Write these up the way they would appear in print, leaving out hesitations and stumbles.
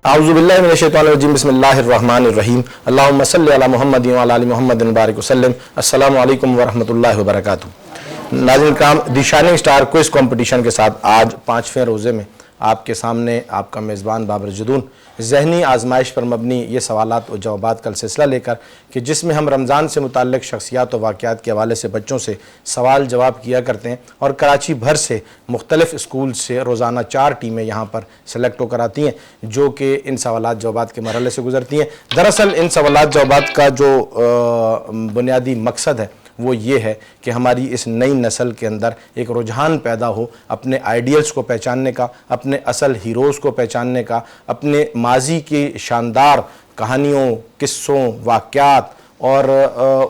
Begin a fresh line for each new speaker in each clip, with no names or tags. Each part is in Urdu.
اعوذ باللہ من الشیطان الرجیم بسم اللہ الرحمن الرحیم اللہم صلی علی محمد وعلی آل محمد وبارک وسلم. السلام علیکم ورحمۃ اللہ وبرکاتہ. ناظرین کرام، دی شائننگ سٹار کوئز کمپٹیشن کے ساتھ آج 5ویں روزے میں آپ کے سامنے آپ کا میزبان بابر جدون ذہنی آزمائش پر مبنی یہ سوالات و جوابات کا سلسلہ لے کر کہ جس میں ہم رمضان سے متعلق شخصیات و واقعات کے حوالے سے بچوں سے سوال جواب کیا کرتے ہیں اور کراچی بھر سے مختلف اسکول سے روزانہ 4 ٹیمیں یہاں پر سلیکٹ ہو کر آتی ہیں جو کہ ان سوالات جوابات کے مرحلے سے گزرتی ہیں. دراصل ان سوالات جوابات کا جو بنیادی مقصد ہے وہ یہ ہے کہ ہماری اس نئی نسل کے اندر ایک رجحان پیدا ہو اپنے آئیڈیلز کو پہچاننے کا، اپنے اصل ہیروز کو پہچاننے کا، اپنے ماضی کی شاندار کہانیوں، قصوں، واقعات اور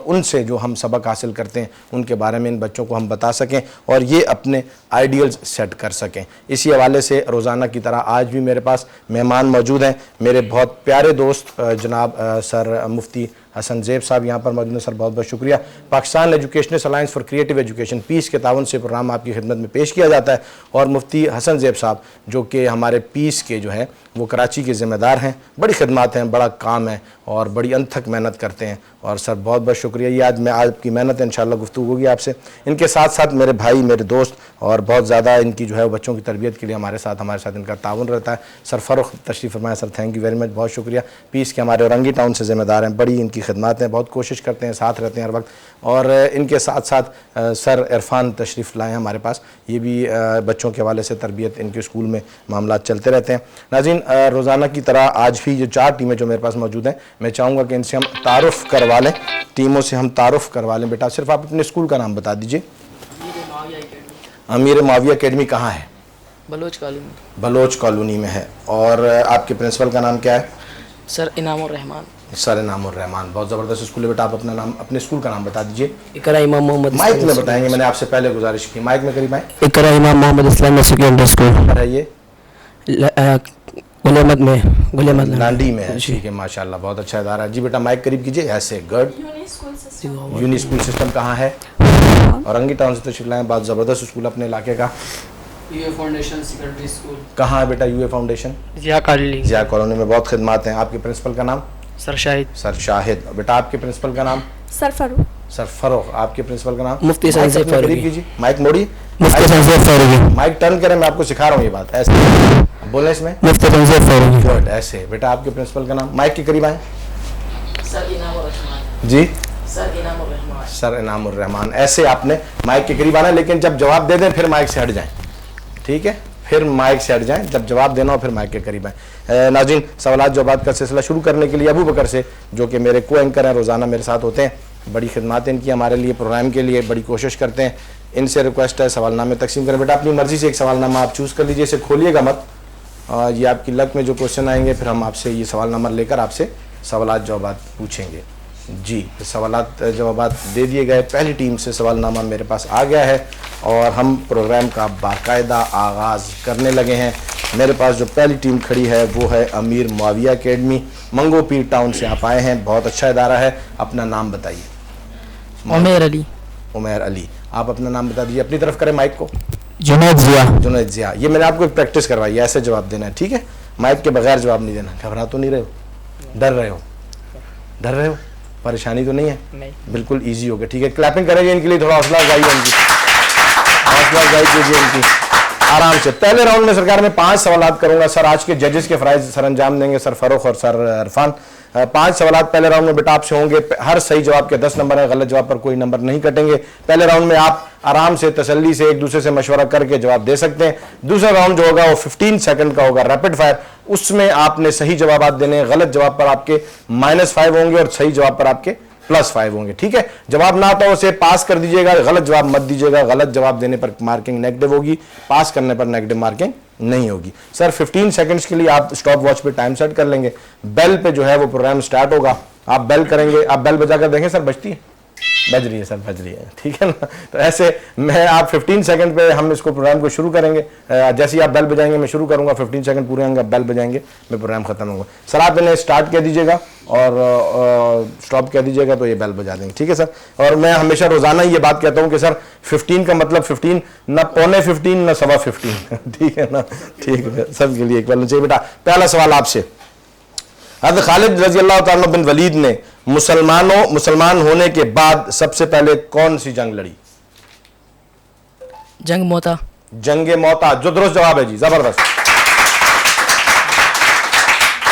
ان سے جو ہم سبق حاصل کرتے ہیں ان کے بارے میں ان بچوں کو ہم بتا سکیں اور یہ اپنے آئیڈیلز سیٹ کر سکیں. اسی حوالے سے روزانہ کی طرح آج بھی میرے پاس مہمان موجود ہیں. میرے بہت پیارے دوست جناب سر مفتی حسن زیب صاحب یہاں پر موجود ہیں. سر بہت بہت شکریہ. Pakistan educational alliance for creative education peace کے تعاون سے پروگرام آپ کی خدمت میں پیش کیا جاتا ہے اور مفتی حسن زیب صاحب جو کہ ہمارے پیس کے جو ہیں وہ کراچی کے ذمہ دار ہیں. بڑی خدمات ہیں، بڑا کام ہے اور بڑی انتھک محنت کرتے ہیں اور سر بہت بہت شکریہ. یہ آج میں آپ کی محنت ہے، انشاءاللہ گفتگو ہوگی آپ سے. ان کے ساتھ ساتھ میرے بھائی، میرے دوست اور بہت زیادہ ان کی جو ہے بچوں کی تربیت کے لیے ہمارے ساتھ ان کا تعاون رہتا ہے. سر فروخ تشریف فرمائیں. سر تھینک یو ویری مچ، بہت شکریہ. پیس کے ہمارے اورنگی ٹاؤن سے ذمہ دار ہیں. بڑی ان کی خدمات ہیں، بہت کوشش کرتے ہیں، ساتھ رہتے ہیں ہر وقت. اور ان کے ساتھ ساتھ سر عرفان تشریف لائے ہیں ہمارے پاس. یہ بھی بچوں کے حوالے سے تربیت ان کے اسکول میں معاملات چلتے رہتے ہیں. ناظرین روزانہ کی طرح آج بھی جو 4 ٹیمیں جو میرے پاس موجود ہیں میں چاہوں گا کہ ان سے ہم تعارف کروا لیں. ٹیموں سے ہم تعارف کروا لیں. بیٹا صرف آپ اپنے اسکول کا نام بتا دیجئے. امیر معاویہ اکیڈمی کہاں ہے؟
بلوچ کالونی.
بلوچ کالونی میں ہے. اور آپ کے پرنسپل کا نام کیا ہے؟
سر انعام الرحمان.
سر انعام الرحمان، بہت زبردست اسکول ہے. بیٹا آپ اپنا نام، اپنے اسکول کا نام بتا دیجئے.
اقرا امام محمد.
مائک میں بتائیں گے، میں نے آپ سے پہلے گزارش کی. مائک میں قریب آئیں.
اقرا امام محمد اسلام سیکنڈری اسکول
بتائیے.
گلیمت میں، گلیمت
لانڈی میں ہے. ٹھیک ہے، ماشاءاللہ بہت اچھا ادارہ ہے. جی بیٹا مائک قریب کیجئے. ایسے گڈ. یونی اسکول سسٹم کہاں ہے؟ اورنگی ٹاؤن سے تشریف لائیں. بہت زبردست اسکول اپنے علاقے کا.
U A foundation secondary school
کہاں ہے بیٹا؟ U A foundation
Zia colony.
Zia colony میں. بہت خدمات ہیں. آپ کے پرنسپل کا نام؟
سر شاہد.
سر شاہد. بیٹا آپ کے پرنسپل کا نام؟
سر فروخ.
سر فروخ. آپ کے پرنسپل کا نام؟
مفتی حسن زیب فاروقی.
کیجیے. مائک موڑی.
مفتی حسن زیب فاروقی.
مائک ٹرن کریں، میں آپ کو سکھا رہا ہوں یہ بات. ایسے بولیں اس میں.
مفتی حسن زیب فاروقی.
گڈ. ایسے. بیٹا آپ کے پرنسپل کا نام؟ مائک کے قریب آئیں.
سر انعام الرحمان.
جی
سر انعام الرحمان.
سر انعام الرحمان. ایسے آپ نے مائک کے قریب آنا ہے، لیکن جب جواب دے دیں پھر مائک سے ہٹ جائیں. ٹھیک ہے، پھر مائک سے ہٹ جائیں. جب جواب دینا ہو پھر مائک کے قریب آئیں. ناظرین سوالات جوابات کا سلسلہ شروع کرنے کے لیے ابو بکر سے، جو کہ میرے کو اینکر ہیں، روزانہ میرے ساتھ ہوتے ہیں. بڑی خدمات ان کی ہمارے لیے، پروگرام کے لیے بڑی کوشش کرتے ہیں. ان سے ریکویسٹ ہے سوال نامے تقسیم کریں. بیٹا اپنی مرضی سے ایک سوال نامہ آپ چوز کر لیجئے، اسے کھولیے گا مت. یہ آپ کی لک میں جو کوشچن آئیں گے پھر ہم آپ سے یہ سوال نمبر لے کر آپ سے سوالات جوابات پوچھیں گے. جی سوالات جوابات دے دیے گئے. پہلی ٹیم سے سوال نامہ میرے پاس آ گیا ہے اور ہم پروگرام کا باقاعدہ آغاز کرنے لگے ہیں. میرے پاس جو پہلی ٹیم کھڑی ہے وہ ہے امیر معاویہ اکیڈمی. منگو پیر ٹاؤن سے آپ آئے ہیں. بہت اچھا ادارہ ہے. اپنا نام بتائیے.
عمیر علی.
عمیر علی. آپ اپنا نام بتا دیجیے. اپنی طرف کریں مائک کو.
جنید ضیاء.
جنید ضیاء. یہ میں نے آپ کو ایک پریکٹس کروائی ہے، ایسے جواب دینا ہے. ٹھیک ہے، مائک کے بغیر جواب نہیں دینا. گھبرا تو نہیں رہے ہو؟ ڈر رہے ہو؟ ڈر رہے ہو؟ پریشانی تو نہیں ہے؟
نہیں. بالکل
بالکل ایزی ہوگا. ٹھیک ہے، کلیپنگ کریں گے ان کے لیے. تھوڑا حوصلہ افزائی ہے ان کی، حوصلہ افزائی کیجیے ان کی آرام سے. پہلے راؤنڈ میں سرکار میں 5 سوالات کروں گا. سر آج کے ججز کے فرائض سر انجام دیں گے، سر فروخ اور سر عرفان. 5 سوالات پہلے راؤنڈ میں بیٹا آپ سے ہوں گے. ہر صحیح جواب کے 10 نمبر ہیں، غلط جواب پر کوئی نمبر نہیں کٹیں گے. پہلے راؤنڈ میں آپ آرام سے تسلی سے ایک دوسرے سے مشورہ کر کے جواب دے سکتے ہیں. دوسرا راؤنڈ جو ہوگا وہ 15 سیکنڈ کا ہوگا، ریپڈ فائر. اس میں آپ نے صحیح جوابات دینے ہیں. غلط جواب پر آپ کے -5 ہوں گے اور صحیح جواب پر آپ کے +5 ہوں گے. ٹھیک ہے، جواب نہ آتا ہو اسے پاس کر دیجیے گا. غلط جواب مت دیجیے گا. غلط جواب دینے پر مارکنگ نیگیٹو ہوگی، پاس کرنے پر نیگیٹو مارکنگ نہیں ہوگی. سر 15 سیکنڈز کے لیے آپ اسٹاپ واچ پہ ٹائم سیٹ کر لیں گے. بیل پہ جو ہے وہ پروگرام سٹارٹ ہوگا. آپ بیل کریں گے. آپ بیل بجا کر دیکھیں سر بجتی ہے. بج رہی ہے سر، بج رہی ہے. ٹھیک ہے نا. تو ایسے میں آپ 15 سیکنڈ پہ ہم اس کو پروگرام کو شروع کریں گے. جیسے ہی آپ بیل بجائیں گے میں شروع کروں گا. 15 سیکنڈ پورے ہوں گے، بیل بجائیں گے، میں پروگرام ختم ہوگا. سر آپ انہیں اسٹارٹ کہہ دیجیے گا اور اسٹاپ کہہ دیجیے گا تو یہ بیل بجا دیں گے. ٹھیک ہے سر. اور میں ہمیشہ روزانہ یہ بات کہتا ہوں کہ سر 15 کا مطلب 15 نہ -15 نہ 15.15. ٹھیک ہے نا. ٹھیک ہے، سب کے لیے ایک بار چاہیے. بیٹا پہلا سوال آپ سے. حضرت خالد رضی اللہ تعالیٰ بن ولید نے مسلمان ہونے کے بعد سب سے پہلے کون سی جنگ لڑی؟
جنگ موتا.
جنگ موتا، جو درست جواب ہے جی، زبردست.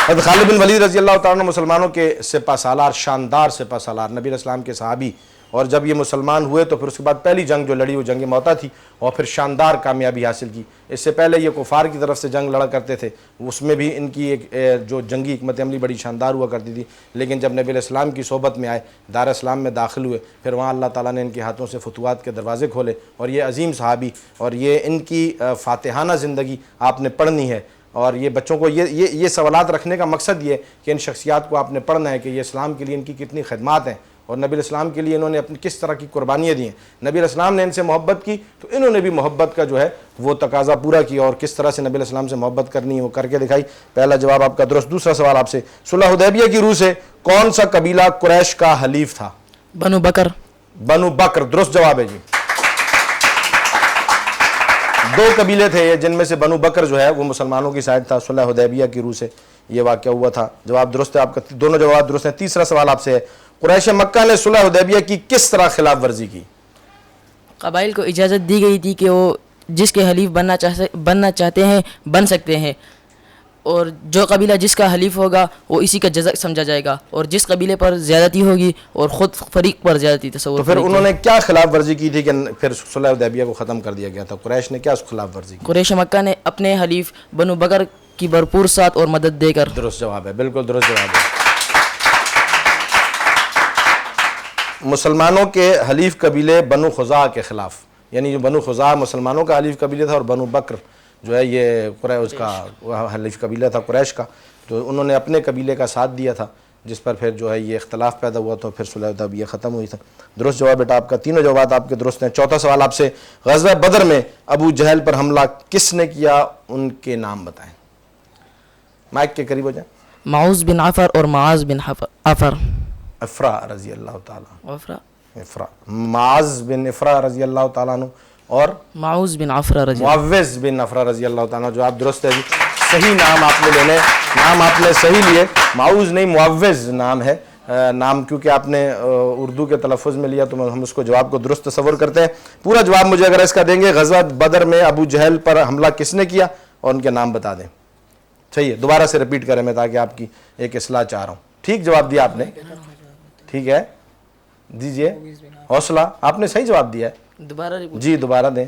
حضرت خالد بن ولید رضی اللہ تعالیٰ مسلمانوں کے سپہ سالار، شاندار سپہ سالار، نبی علیہ السلام کے صحابی، اور جب یہ مسلمان ہوئے تو پھر اس کے بعد پہلی جنگ جو لڑی وہ جنگ موتا تھی، اور پھر شاندار کامیابی حاصل کی. اس سے پہلے یہ کفار کی طرف سے جنگ لڑا کرتے تھے، اس میں بھی ان کی ایک جو جنگی حکمت عملی بڑی شاندار ہوا کرتی تھی، لیکن جب نبی علیہ السلام کی صحبت میں آئے، دار اسلام میں داخل ہوئے، پھر وہاں اللہ تعالیٰ نے ان کے ہاتھوں سے فتوحات کے دروازے کھولے، اور یہ عظیم صحابی، اور یہ ان کی فاتحانہ زندگی آپ نے پڑھنی ہے. اور یہ بچوں کو یہ سوالات رکھنے کا مقصد یہ ہے کہ ان شخصیات کو آپ نے پڑھنا ہے کہ یہ اسلام کے لیے ان کی کتنی خدمات ہیں، اور نبی علیہ السلام کے لیے انہوں نے اپنی کس طرح کی قربانیاں دی ہیں. نبی علیہ السلام نے ان سے محبت کی تو انہوں نے بھی محبت کا جو ہے وہ تقاضا پورا کیا، اور کس طرح سے نبی علیہ السلام سے محبت کرنی ہے وہ کر کے دکھائی. پہلا جواب آپ کا درست. دوسرا سوال آپ سے، صلح حدیبیہ کی روح سے کون سا قبیلہ قریش کا حلیف تھا؟
بنو بکر.
بنو بکر، درست جواب ہے جی. دو قبیلے تھے جن میں سے بنو بکر جو ہے وہ مسلمانوں کی سائڈ تھا. صلح حدیبیہ کی روح سے یہ واقعہ ہوا تھا. جواب درست ہے آپ کا، دونوں جواب درست ہیں. تیسرا سوال آپ سے ہے، قریش مکہ نے صلح حدیبیہ کی کس طرح خلاف ورزی کی؟
قبائل کو اجازت دی گئی تھی کہ وہ جس کے حلیف بننا چاہتے ہیں بن سکتے ہیں، اور جو قبیلہ جس کا حلیف ہوگا وہ اسی کا جزا سمجھا جائے گا، اور جس قبیلے پر زیادتی ہوگی اور خود فریق پر زیادتی تصور.
تو پھر انہوں نے کیا خلاف ورزی کی تھی کہ پھر صلح حدیبیہ کو ختم کر دیا گیا تھا؟ قریش نے کیا خلاف ورزی کی؟
قریش مکہ نے اپنے حلیف بنو بکر کی بھرپور ساتھ اور مدد دے کر.
درست جواب ہے، بالکل درست جواب ہے. مسلمانوں کے حلیف قبیلے بنو خزاعہ کے خلاف، یعنی جو بنو خزاعہ مسلمانوں کا حلیف قبیلہ تھا، اور بنو بکر جو ہے یہ قریش کا حلیف قبیلہ تھا قریش کا، تو انہوں نے اپنے قبیلے کا ساتھ دیا تھا، جس پر پھر جو ہے یہ اختلاف پیدا ہوا تو پھر صلح حدیبیہ ختم ہوئی تھا. درست جواب بیٹا آپ کا. تینوں جوابات آپ کے درست ہیں. چوتھا سوال آپ سے، غزوہ بدر میں ابو جہل پر حملہ کس نے کیا؟ ان کے نام بتائیں. مائک کے قریب ہو جائیں.
معوذ بن عفر اور معاذ بن عفر.
افرا رضی اللہ تعالیٰ،
افرا
معاذ بن افرا رضی اللہ تعالیٰ عنہ، اور
معوذ بن عفر رضی
معوذ بن افرا رضی اللہ تعالیٰ عنہ. جواب درست ہے جی. صحیح نام آپ نے لینے، نام آپ نے صحیح لیے، معوذ نہیں معوذ نام ہے. نام کیونکہ آپ نے اردو کے تلفظ میں لیا تو ہم اس کو جواب کو درست تصور کرتے ہیں. پورا جواب مجھے اگر اس کا دیں گے، غزوہ بدر میں ابو جہل پر حملہ کس نے کیا اور ان کے نام بتا دیں. صحیح ہے، دوبارہ سے رپیٹ کریں میں تاکہ آپ کی ایک اصلاح چاہ رہا ہوں. ٹھیک جواب دیا آپ نے، ٹھیک ہے دیجئے، حوصلہ، آپ نے صحیح جواب دیا ہے.
دوبارہ
جی دوبارہ دیں،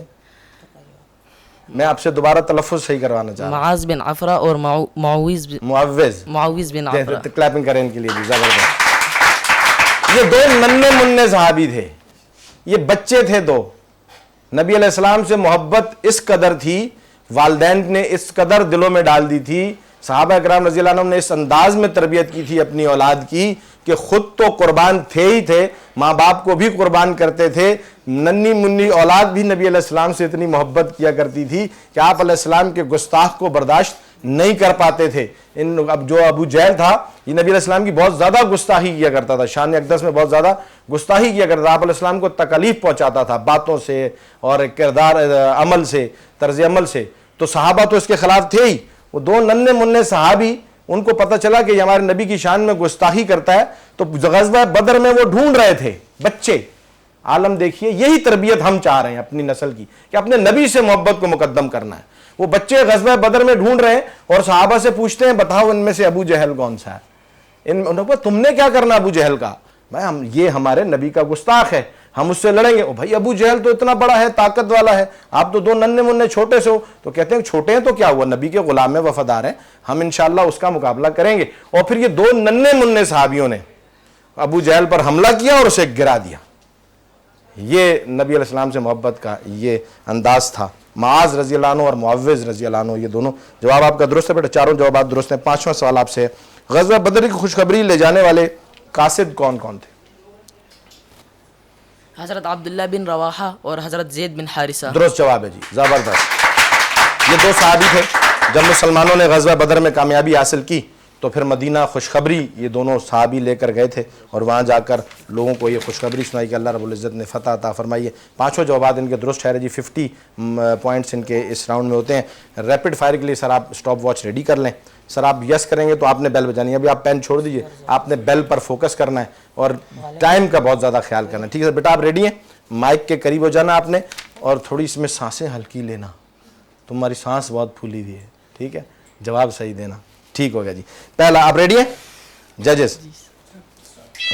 میں آپ سے دوبارہ تلفظ صحیح کروانا چاہ رہا ہوں.
معاذ بن عفرا اور معوذ بن عفرا.
کلیپنگ کریں ان کے لیے بھی، زبردست. یہ دو ننھے منھے صحابی تھے، یہ بچے تھے دو. نبی علیہ السلام سے محبت اس قدر تھی، والدین نے اس قدر دلوں میں ڈال دی تھی، صحابہ اکرام رضی اللہ عنہم نے اس انداز میں تربیت کی تھی اپنی اولاد کی کہ خود تو قربان تھے ہی تھے، ماں باپ کو بھی قربان کرتے تھے. ننھی منی اولاد بھی نبی علیہ السلام سے اتنی محبت کیا کرتی تھی کہ آپ علیہ السلام کے گستاخ کو برداشت نہیں کر پاتے تھے. اب جو ابو جہل تھا یہ نبی علیہ السلام کی بہت زیادہ گستاخی کیا کرتا تھا، شان اقدس میں بہت زیادہ گستاخی کیا کرتا تھا، آپ علیہ السلام کو تکلیف پہنچاتا تھا باتوں سے اور کردار عمل سے، طرز عمل سے. تو صحابہ تو اس کے خلاف تھے ہی. وہ دو ننھے منھے صحابی، ان کو پتہ چلا کہ یہ ہمارے نبی کی شان میں گستاخی کرتا ہے، تو غزوہ بدر میں وہ ڈھونڈ رہے تھے بچے. عالم دیکھیے، یہی تربیت ہم چاہ رہے ہیں اپنی نسل کی کہ اپنے نبی سے محبت کو مقدم کرنا ہے. وہ بچے غزوہ بدر میں ڈھونڈ رہے ہیں اور صحابہ سے پوچھتے ہیں بتاؤ ان میں سے ابو جہل کون سا ہے؟ تم نے کیا کرنا ابو جہل کا؟ بھائی یہ ہمارے نبی کا گستاخ ہے، ہم اس سے لڑیں گے. بھائی ابو جہل تو اتنا بڑا ہے، طاقت والا ہے، آپ تو دو ننھے منھے چھوٹے سے ہو. تو کہتے ہیں چھوٹے ہیں تو کیا ہوا، نبی کے غلام وفادار ہیں، ہم انشاءاللہ اس کا مقابلہ کریں گے. اور پھر یہ دو ننھے منھے صحابیوں نے ابو جہل پر حملہ کیا اور اسے گرا دیا. یہ نبی علیہ السلام سے محبت کا یہ انداز تھا. معاذ رضی اللہ عنہ اور معوذ رضی اللہ عنہ، یہ دونوں جواب آپ کا درست ہے بیٹا. چاروں جوابات درست ہیں. پانچواں سوال آپ سے ہے، غزوہ بدر کی خوشخبری لے جانے والے قاصد کون کون تھے؟
حضرت عبداللہ بن رواحہ اور حضرت زید بن حارثہ.
درست جواب ہے جی، زبردست. یہ دو صحابی تھے، جب مسلمانوں نے غزوہ بدر میں کامیابی حاصل کی تو پھر مدینہ خوشخبری یہ دونوں صحابی لے کر گئے تھے اور وہاں جا کر لوگوں کو یہ خوشخبری سنائی کہ اللہ رب العزت نے فتح عطا فرمائی ہے. پانچوں جوابات ان کے درست ٹھہرے جی. 50 پوائنٹس ان کے اس راؤنڈ میں ہوتے ہیں. ریپڈ فائر کے لیے سر آپ سٹاپ واچ ریڈی کر لیں. سر آپ یس کریں گے تو آپ نے بیل بجانی ہے. ابھی آپ پین چھوڑ دیجئے, آپ نے بیل پر فوکس کرنا ہے اور ٹائم کا بہت زیادہ خیال کرنا ہے. ٹھیک ہے بیٹا, آپ ریڈی ہیں؟ مائک کے قریب ہو جانا آپ نے, اور تھوڑی اس میں سانسیں ہلکی لینا, تمہاری سانس بہت پھولی ہوئی ہے. ٹھیک ہے, جواب صحیح دینا. ٹھیک ہو گیا جی. پہلا, آپ ریڈی ہیں ججز؟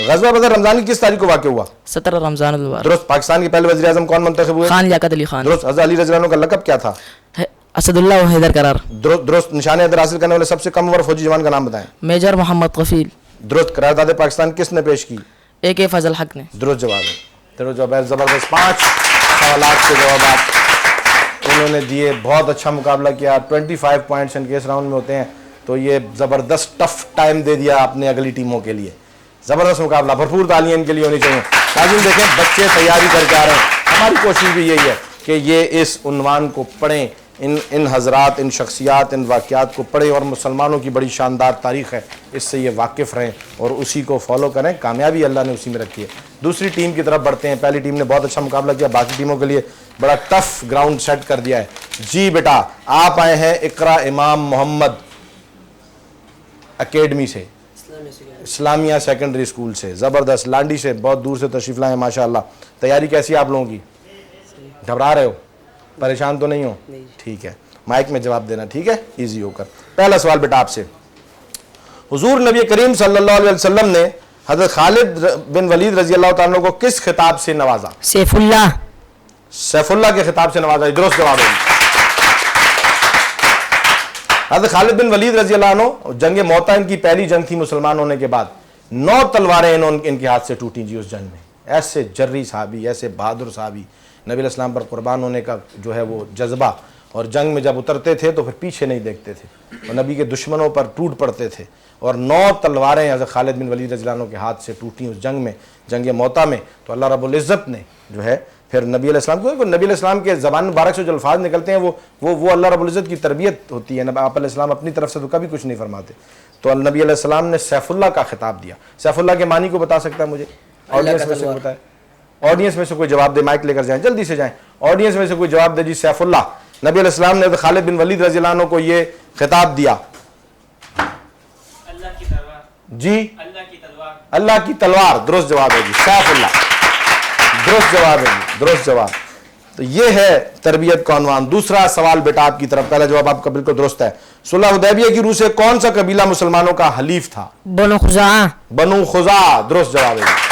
غزوہ بدر رمضان کی کس تاریخ کو واقع ہوا؟
17 رمضان المبارک.
درست. پاکستان کے پہلے وزیر اعظم کون منتخب ہوئے؟
خان لیاقت علی خان.
درست. حضرت علی رضی اللہ عنہ کا لقب کیا تھا؟
اسد اللہ و حیدر قرار.
درست. نشان حیدر حاصل کرنے والے سب سے کم عمر فوجی جوان کا نام بتائیں.
میجر محمد قفیل.
درست. قرارداد پاکستان کس نے پیش کی؟
AK فضل حق نے.
درست جواب ہے. درست جواب ہے. زبردست. 5 سوالات کے جوابات انہوں نے دیے. بہت اچھا مقابلہ کیا. 25 پوائنٹس ان کے اس راؤنڈ میں ہوتے ہیں, تو یہ زبردست ٹف ٹائم دے دیا آپ نے اگلی ٹیموں کے لیے. زبردست مقابلہ, بھرپور تالیاں ان کے لیے ہونی چاہیے. ناظرین دیکھیں, بچے تیاری کر کے آ رہے ہیں. ہماری کوشش بھی یہی ہے کہ یہ اس عنوان کو پڑھیں, ان حضرات, ان شخصیات, ان واقعات کو پڑھیں, اور مسلمانوں کی بڑی شاندار تاریخ ہے, اس سے یہ واقف رہیں اور اسی کو فالو کریں. کامیابی اللہ نے اسی میں رکھی ہے. دوسری ٹیم کی طرف بڑھتے ہیں. پہلی ٹیم نے بہت اچھا مقابلہ کیا, باقی ٹیموں کے لیے بڑا ٹف گراؤنڈ سیٹ کر دیا ہے. جی بیٹا, آپ آئے ہیں اقرا امام محمد اکیڈمی سے, اسلامیہ سیکنڈری اسکول سے. زبردست. لانڈی سے بہت دور سے تشریف لائے ہیں ماشاءاللہ. تیاری کیسی ہے آپ لوگوں کی؟ گھبرا رہے ہو؟ پریشان تو نہیں ہو؟ ٹھیک ہے, مائک میں جواب دینا, ٹھیک ہے, ایزی ہو کر. پہلا سوال بیٹا آپ سے, حضور نبی کریم صلی اللہ علیہ وسلم نے حضرت خالد بن ولید رضی اللہ تعالیٰ عنہ کو کس خطاب سے نوازا؟
سیف اللہ.
سیف اللہ کے خطاب سے نوازا. درست جواب ہے. حضرت خالد بن ولید رضی اللہ عنہ, جنگ موتا ان کی پہلی جنگ تھی مسلمان ہونے کے بعد. 9 تلواریں ان کے ہاتھ سے ٹوٹیں جی اس جنگ میں. ایسے جری صحابی, ایسے بہادر صحابی, نبی علیہ السلام پر قربان ہونے کا جو ہے وہ جذبہ, اور جنگ میں جب اترتے تھے تو پھر پیچھے نہیں دیکھتے تھے, اور نبی کے دشمنوں پر ٹوٹ پڑتے تھے. اور 9 تلواریں حضرت خالد بن ولید رضی اللہ عنہ کے ہاتھ سے ٹوٹیں اس جنگ میں, جنگ موتا میں. تو اللہ رب العزت نے جو ہے پھر نبی علیہ السلام کو, نبی علیہ السلام کے زبان مبارک سے جو الفاظ نکلتے ہیں وہ اللہ رب العزت کی تربیت ہوتی ہے. آپ علیہ السلام اپنی طرف سے تو کبھی کچھ نہیں فرماتے. تو نبی علیہ السلام نے سیف اللہ کا خطاب دیا. سیف اللہ کے معنی کو بتا سکتا ہے مجھے؟ آڈینس میں سے کوئی بتائے, آڈینس میں سے کوئی جواب دے, مائک لے کر جائیں, جلدی سے جائیں. آڈینس میں سے کوئی جواب دے جی. سیف اللہ, نبی علیہ السلام نے خالد بن ولید رضی اللہ عنہ کو یہ خطاب دیا.
اللہ کی تلوار.
جی,
اللہ کی تلوار.
اللہ کی تلوار. درست جواب ہے جی. سیف اللہ. درست جواب ہے جی, درست جواب. تو یہ ہے تربیت کا عنوان. دوسرا سوال بیٹا آپ کی طرف. پہلا جواب آپ کا بالکل درست ہے. صلح حدیبیہ کی روح سے کون سا قبیلہ مسلمانوں کا حلیف تھا؟
بنو خزاعہ.
بنو خزاعہ. درست جواب ہے جی.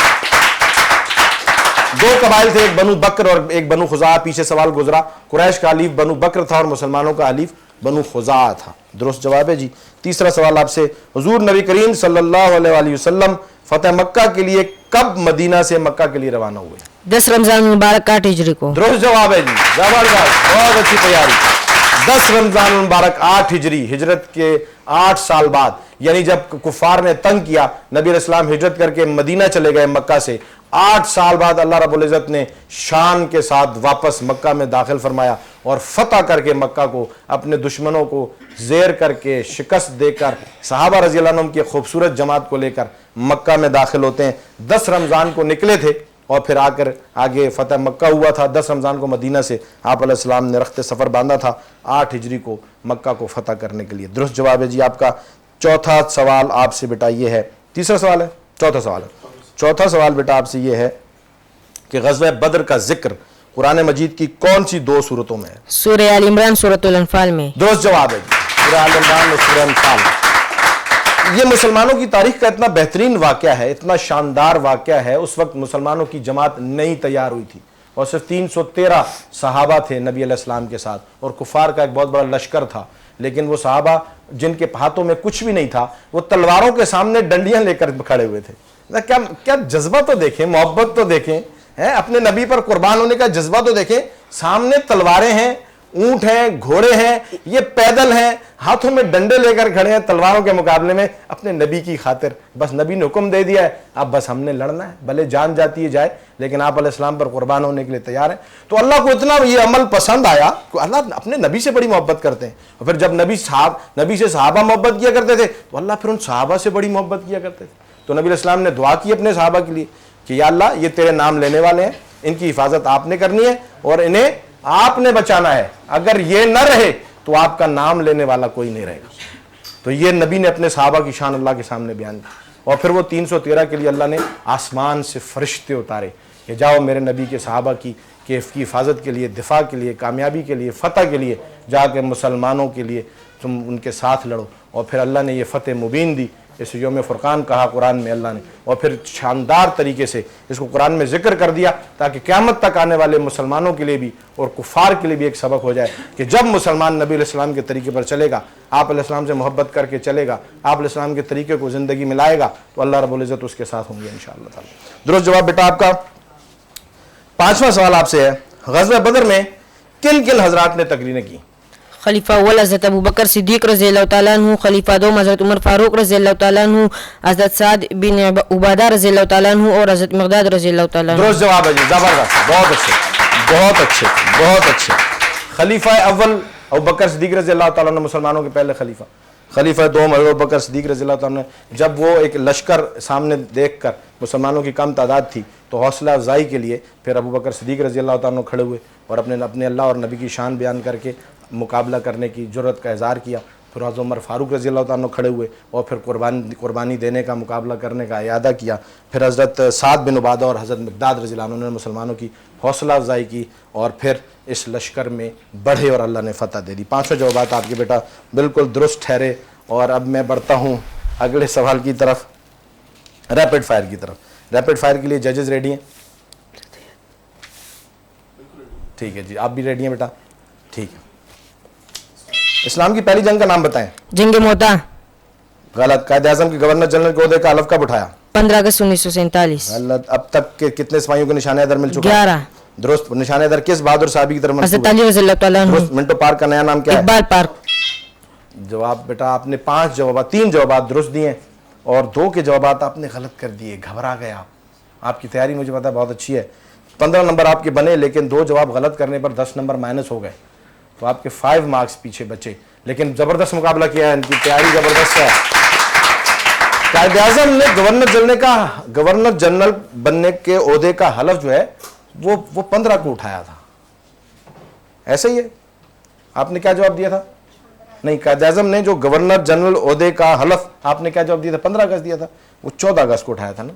2 قبائل تھے, ایک بنو بکر اور ایک بنو خزاعہ. پیچھے سوال گزرا, قریش کا حلیف بنو بکر تھا اور مسلمانوں کا حلیف بنو خزاعہ تھا. درست جواب ہے جی. تیسرا سوال آپ سے, حضور نبی کریم صلی اللہ علیہ وآلہ وسلم فتح مکہ کے لیے کب مدینہ سے مکہ کے لیے روانہ ہوئے؟
10 رمضان المبارک 8 ہجری کو.
درست جواب ہے جی. زبردست, بہت اچھی تیاری. 10 رمضان المبارک 8 ہجری, ہجرت کے 8 سال بعد, یعنی جب کفار نے تنگ کیا, نبی علیہ السلام ہجرت کر کے مدینہ چلے گئے مکہ سے. 8 سال بعد اللہ رب العزت نے شان کے ساتھ واپس مکہ میں داخل فرمایا اور فتح کر کے مکہ کو, اپنے دشمنوں کو زیر کر کے, شکست دے کر, صحابہ رضی اللہ عنہم کی خوبصورت جماعت کو لے کر مکہ میں داخل ہوتے ہیں. 10 رمضان کو نکلے تھے اور پھر آ کر آگے فتح مکہ ہوا تھا. 10 رمضان کو مدینہ سے آپ علیہ السلام نے رخت سفر باندھا تھا 8 ہجری کو مکہ کو فتح کرنے کے لیے. درست جواب ہے جی آپ کا. چوتھا سوال آپ سے بیٹا یہ ہے, تیسرا سوال ہے, چوتھا سوال ہے. چوتھا سوال بیٹا آپ سے یہ ہے کہ غزوہ بدر کا ذکر قرآن مجید کی کون سی 2 سورتوں میں ہے؟
سورہ آل عمران, سورۃ الانفال میں.
درست جواب ہے جی. سورہ آل عمران اور سورہ انفال. یہ مسلمانوں کی تاریخ کا اتنا بہترین واقعہ ہے, اتنا شاندار واقعہ ہے. اس وقت مسلمانوں کی جماعت نہیں تیار ہوئی تھی اور صرف 313 صحابہ تھے نبی علیہ السلام کے ساتھ, اور کفار کا ایک بہت بڑا لشکر تھا. لیکن وہ صحابہ جن کے ہاتھوں میں کچھ بھی نہیں تھا, وہ تلواروں کے سامنے ڈنڈیاں لے کر کھڑے ہوئے تھے. کیا جذبہ تو دیکھیں, محبت تو دیکھیں, اپنے نبی پر قربان ہونے کا جذبہ تو دیکھیں. سامنے تلواریں ہیں, اونٹ ہیں, گھوڑے ہیں, یہ پیدل ہیں, ہاتھوں میں ڈنڈے لے کر کھڑے ہیں تلواروں کے مقابلے میں اپنے نبی کی خاطر. بس نبی نے حکم دے دیا ہے, اب بس ہم نے لڑنا ہے, بھلے جان جاتی ہے جائے, لیکن آپ علیہ السلام پر قربان ہونے کے لیے تیار ہیں. تو اللہ کو اتنا یہ عمل پسند آیا کہ اللہ اپنے نبی سے بڑی محبت کرتے ہیں. اور پھر جب نبی سے صحابہ محبت کیا کرتے تھے تو اللہ پھر ان صحابہ سے بڑی محبت کیا کرتے تھے. تو نبی علیہ السلام نے دعا کی اپنے صحابہ کے لیے کہ یا اللہ یہ تیرے نام لینے والے ہیں, ان کی حفاظت آپ نے کرنی ہے اور انہیں آپ نے بچانا ہے. اگر یہ نہ رہے تو آپ کا نام لینے والا کوئی نہیں رہے گا. تو یہ نبی نے اپنے صحابہ کی شان اللہ کے سامنے بیان کی. اور پھر وہ 313 کے لیے اللہ نے آسمان سے فرشتے اتارے کہ جاؤ میرے نبی کے صحابہ کی حفاظت کے لیے, دفاع کے لیے, کامیابی کے لیے, فتح کے لیے جا کے مسلمانوں کے لیے تم ان کے ساتھ لڑو. اور پھر اللہ نے یہ فتح مبین دی, اس یوم فرقان کہا قرآن میں اللہ نے, اور پھر شاندار طریقے سے اس کو قرآن میں ذکر کر دیا تاکہ قیامت تک آنے والے مسلمانوں کے لیے بھی اور کفار کے لیے بھی ایک سبق ہو جائے کہ جب مسلمان نبی علیہ السلام کے طریقے پر چلے گا, آپ علیہ السلام سے محبت کر کے چلے گا, آپ علیہ السلام کے طریقے کو زندگی میں لائے گا, تو اللہ رب العزت اس کے ساتھ ہوں گے انشاءاللہ تعالی. درست جواب بیٹا آپ کا. 5واں سوال آپ سے ہے, غزوہ بدر میں کن کن حضرات نے تقریریں کی؟
خلیفہ اول حضرت ابو بکر صدیق رضی اللہ تعالیٰ عنہ, خلیفہ دوم حضرت عمر فاروق رضی اللہ تعالیٰ عنہ, حضرت سعد بن عبادہ رضی اللہ تعالیٰ عنہ اور حضرت مقداد رضی اللہ تعالیٰ عنہ.
درست جواب ہے جی, زبردست, بہت اچھے بہت اچھے بہت اچھے. خلیفہ اول ابو بکر صدیق رضی اللہ تعالیٰ عنہ مسلمانوں کے پہلے خلیفہ. خلیفہ دوم ابو بکر صدیق رضی اللہ تعالیٰ عنہ جب وہ ایک لشکر سامنے دیکھ کر مسلمانوں کی کم تعداد تھی تو حوصلہ افزائی کے لیے پھر ابو بکر صدیق رضی اللہ تعالیٰ عنہ کھڑے ہوئے اور اپنے اللہ اور نبی کی شان بیان کر کے مقابلہ کرنے کی جرأت کا اظہار کیا. پھر حضرت عمر فاروق رضی اللہ تعالیٰ عنہ کھڑے ہوئے اور پھر قربانی دینے کا مقابلہ کرنے کا اعادہ کیا. پھر حضرت سعد بن عبادہ اور حضرت مقداد رضی اللہ عنہ نے مسلمانوں کی حوصلہ افزائی کی اور پھر اس لشکر میں بڑھے اور اللہ نے فتح دے دی. 5 جوابات آپ کے بیٹا بالکل درست ٹھہرے. اور اب میں بڑھتا ہوں اگلے سوال کی طرف, ریپڈ فائر کی طرف. ریپڈ فائر کے لیے ججز ریڈی ہیں؟ ٹھیک ہے جی, آپ بھی ریڈی ہیں بیٹا؟ ٹھیک ہے. اسلام کی پہلی جنگ کا نام بتائیں.
جنگ موتا.
غلط. قائد اعظم کے گورنر جنرل کے عہدے کا حلف کب اٹھایا؟
15 اگست 1947.
غلط. اب تک کے کتنے سپاہیوں کو نشان حیدر مل چکا؟
11.
درست. نشان حیدر کس بہادر صحابی کی طرف منسوب
حضرت
ہے؟
علی رضی اللہ تعالیٰ عنہ.
درست. منٹو پارک کا نیا نام کیا ہے؟
اقبال پارک.
جواب بیٹا آپ نے 5 جوابات, 3 جوابات درست دیے اور 2 کے جوابات آپ نے غلط کر دیے. گھبرا گئے آپ. آپ کی تیاری مجھے پتا بہت اچھی ہے. 15 نمبر آپ کے بنے لیکن 2 جواب غلط کرنے پر 10 نمبر مائنس ہو گئے, تو آپ کے 5 مارکس پیچھے بچے. لیکن زبردست مقابلہ کیا ہے, ان کی تیاری زبردست ہے. قائد اعظم نے گورنر جنرل بننے کے عہدے کا حلف جو ہے وہ 15 کو اٹھایا تھا, ایسا ہی ہے. آپ نے کیا جواب دیا تھا؟ نہیں, قائد اعظم نے جو گورنر جنرل عہدے کا حلف, آپ نے کیا جواب دیا تھا؟ 15 اگست دیا تھا. وہ 14 اگست کو اٹھایا تھا نا.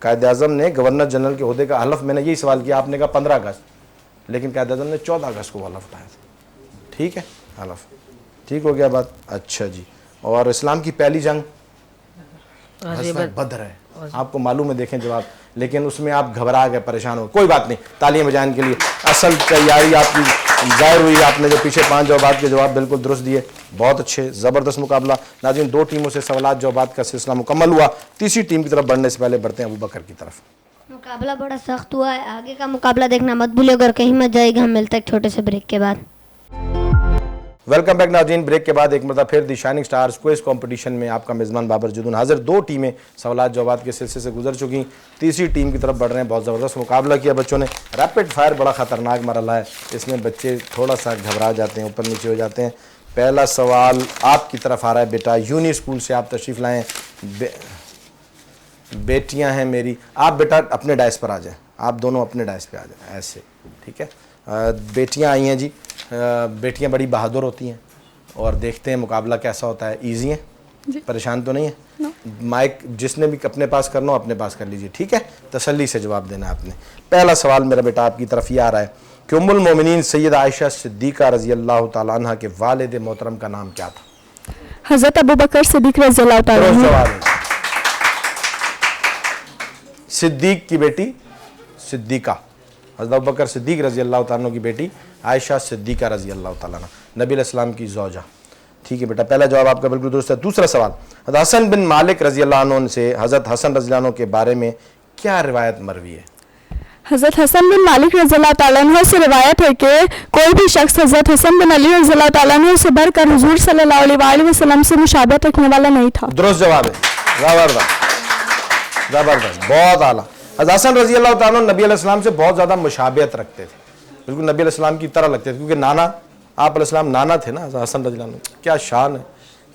قائد اعظم نے گورنر جنرل کے عہدے کا حلف, میں نے یہی سوال کیا, آپ نے کہا 15 اگست, لیکن قائد اعظم نے 14 اگست کو حلف اٹھایا تھا. ٹھیک ہے, حلف ٹھیک ہو گیا بات. اچھا جی. اور اسلام کی پہلی جنگ غزوہ بدر ہے, آپ کو معلوم ہے, دیکھیں جواب, لیکن اس میں آپ گھبرا گئے, پریشان ہو. کوئی بات نہیں, تالیاں بجائیں کے لیے اصل تیاری آپ کی ظاہر ہوئی. آپ نے جو پیچھے 5 جوابات کے جواب بالکل درست دیے, بہت اچھے, زبردست مقابلہ. ناظرین 2 ٹیموں سے سوالات جوابات کا سلسلہ مکمل ہوا. تیسری ٹیم کی طرف بڑھنے سے پہلے بڑھتے ہیں ابو بکر کی طرف.
مقابلہ بڑا سخت ہوا ہے, آگے کا مقابلہ دیکھنا مت بھولے, اگر کہیں مت جائے گا. ہم ملتے ہیں چھوٹے سے بریک کے بعد.
ویلکم بیک ناظرین. بریک کے بعد ایک مرتبہ پھر دی شائننگ سٹارز کوئز کمپٹیشن میں آپ کا میزبان بابر جدون حاضر. 2 ٹیمیں سوالات جوابات کے سلسلے سے گزر چکی, تیسری ٹیم کی طرف بڑھ رہے ہیں. بہت زبردست مقابلہ کیا بچوں نے. ریپڈ فائر بڑا خطرناک مرحلہ ہے, اس میں بچے تھوڑا سا گھبرا جاتے ہیں, اوپر نیچے ہو جاتے ہیں. پہلا سوال آپ کی طرف آ رہا ہے بیٹا, یونی اسکول سے آپ تشریف لائیں. بیٹیاں ہیں میری, آپ بیٹا اپنے ڈائس پر آ جائیں, آپ دونوں اپنے ڈائس پہ آ جائیں ایسے, ٹھیک ہے. بیٹیاں آئی ہیں جی, بیٹیاں بڑی بہادر ہوتی ہیں, اور دیکھتے ہیں مقابلہ کیسا ہوتا ہے. ایزی ہیں جی, پریشان تو نہیں ہے؟ مائک جس نے بھی اپنے پاس کرنا ہو اپنے پاس کر لیجئے, ٹھیک ہے. تسلی سے جواب دینا ہے آپ نے. پہلا سوال میرا بیٹا آپ کی طرف یہ آ رہا ہے کہ ام المومنین سیدہ عائشہ صدیقہ رضی اللہ تعالیٰ عنہ کے والد محترم کا نام کیا تھا؟
حضرت ابو بکر صدیق رضی اللہ تعالیٰ عنہ.
سوال ہے. صدیق کی بیٹی صدیقہ, حضرت ابو بکر صدیق رضی اللہ تعالیٰ عنہ کی بیٹی عائشہ صدیقہ رضی اللہ تعالیٰ عنہ, نبی علیہ السلام کی زوجہ. ٹھیک ہے بیٹا, پہلا جواب آپ کا بالکل درست ہے. دوسرا سوال, حضرت حسن بن مالک رضی اللہ عنہ سے حضرت حسن رضی اللہ عنہ کے بارے میں کیا روایت مروی ہے؟
حضرت حسن بن مالک رضی اللہ تعالیٰ عنہ سے روایت ہے کہ کوئی بھی شخص حضرت حسن بن علی رضی اللہ تعالیٰ عنہ سے بڑھ کر حضور صلی اللہ علیہ وآلہ وسلم سے مشابہت رکھنے والا نہیں تھا.
درست جواب ہے, زبردست, بہت اعلیٰ. حضرت حسن رضی اللہ تعالیٰ عنہ نبی علیہ السلام سے بہت زیادہ مشابہت رکھتے تھے, بالکل نبی علیہ السلام کی طرح لگتے تھے, کیونکہ نانا آپ علیہ السلام نانا تھے نا حضرت حسن رضی اللہ عنہ. کیا شان ہے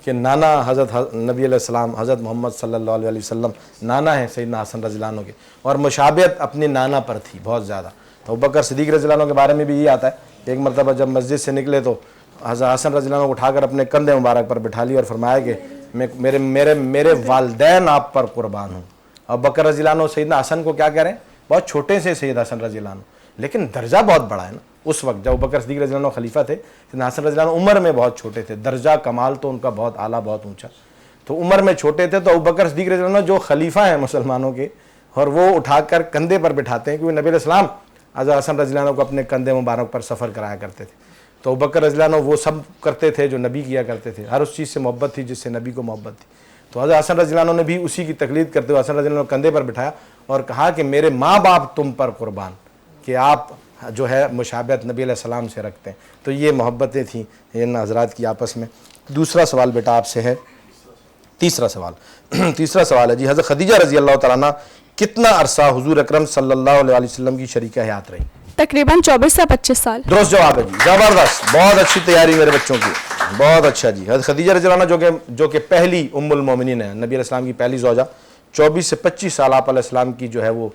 کہ نانا حضرت نبی علیہ السلام حضرت محمد صلی اللہ علیہ وسلم نانا ہیں سیدنا حسن رضی اللہ عنہ کے, اور مشابہت اپنے نانا پر تھی بہت زیادہ. تو ابو بکر صدیق رضی اللہ عنہ کے بارے میں بھی یہ آتا ہے, ایک مرتبہ جب مسجد سے نکلے تو حضرت حسن رضی اللہ عنہ کو اٹھا کر اپنے کندھے مبارک پر بٹھا لیا اور فرمایا کہ میرے والدین آپ پر قربان ہوں. اب بکر رضی اللہ عنہ سیدنا حسن کو کیا کہہ رہے ہیں؟ بہت چھوٹے سے سید حسن رضی اللہ عنہ, لیکن درجہ بہت بڑا ہے نا. اس وقت جب بکر صدیق رضی اللہ عنہ خلیفہ تھے, سیدنا حسن رضی اللہ عنہ عمر میں بہت چھوٹے تھے, درجہ کمال تو ان کا بہت اعلیٰ, بہت اونچا. تو عمر میں چھوٹے تھے, تو ابوبکر صدیق رضی اللہ عنہ جو خلیفہ ہیں مسلمانوں کے, اور وہ اٹھا کر کندھے پر بٹھاتے ہیں, کیونکہ نبی علیہ السلام حضرت حسن رضی اللہ عنہ کو اپنے کندھے مبارک پر سفر کرایا کرتے تھے. تو ابوبکر رضی اللہ عنہ وہ سب کرتے تھے جو نبی کیا کرتے تھے, ہر اس چیز سے محبت تھی جس سے نبی کو محبت تھی. تو حضرت حسن رضی اللہ عنہ نے بھی اسی کی تقلید کرتے ہوئے حسن رضی اللہ عنہ کو کندھے پر بٹھایا اور کہا کہ میرے ماں باپ تم پر قربان, کہ آپ جو ہے مشابہت نبی علیہ السلام سے رکھتے ہیں. تو یہ محبتیں تھیں ان حضرات کی آپس میں. دوسرا سوال بیٹا آپ سے ہے, تیسرا سوال ہے جی, حضرت خدیجہ رضی اللہ تعالیٰ عنہ کتنا عرصہ حضور اکرم صلی اللہ علیہ وسلم کی شریکہ حیات رہی؟
تقریباً 24 سے 25 سال.
درست جواب ہے جی, زبردست, بہت اچھی تیاری میرے بچوں کی, بہت اچھا جی. حضرت خدیجہ رضی اللہ عنہ جو کہ پہلی ام المومنین ہے, نبی علیہ السلام کی پہلی زوجہ, 24 سے 25 سال آپ علیہ السلام کی جو ہے وہ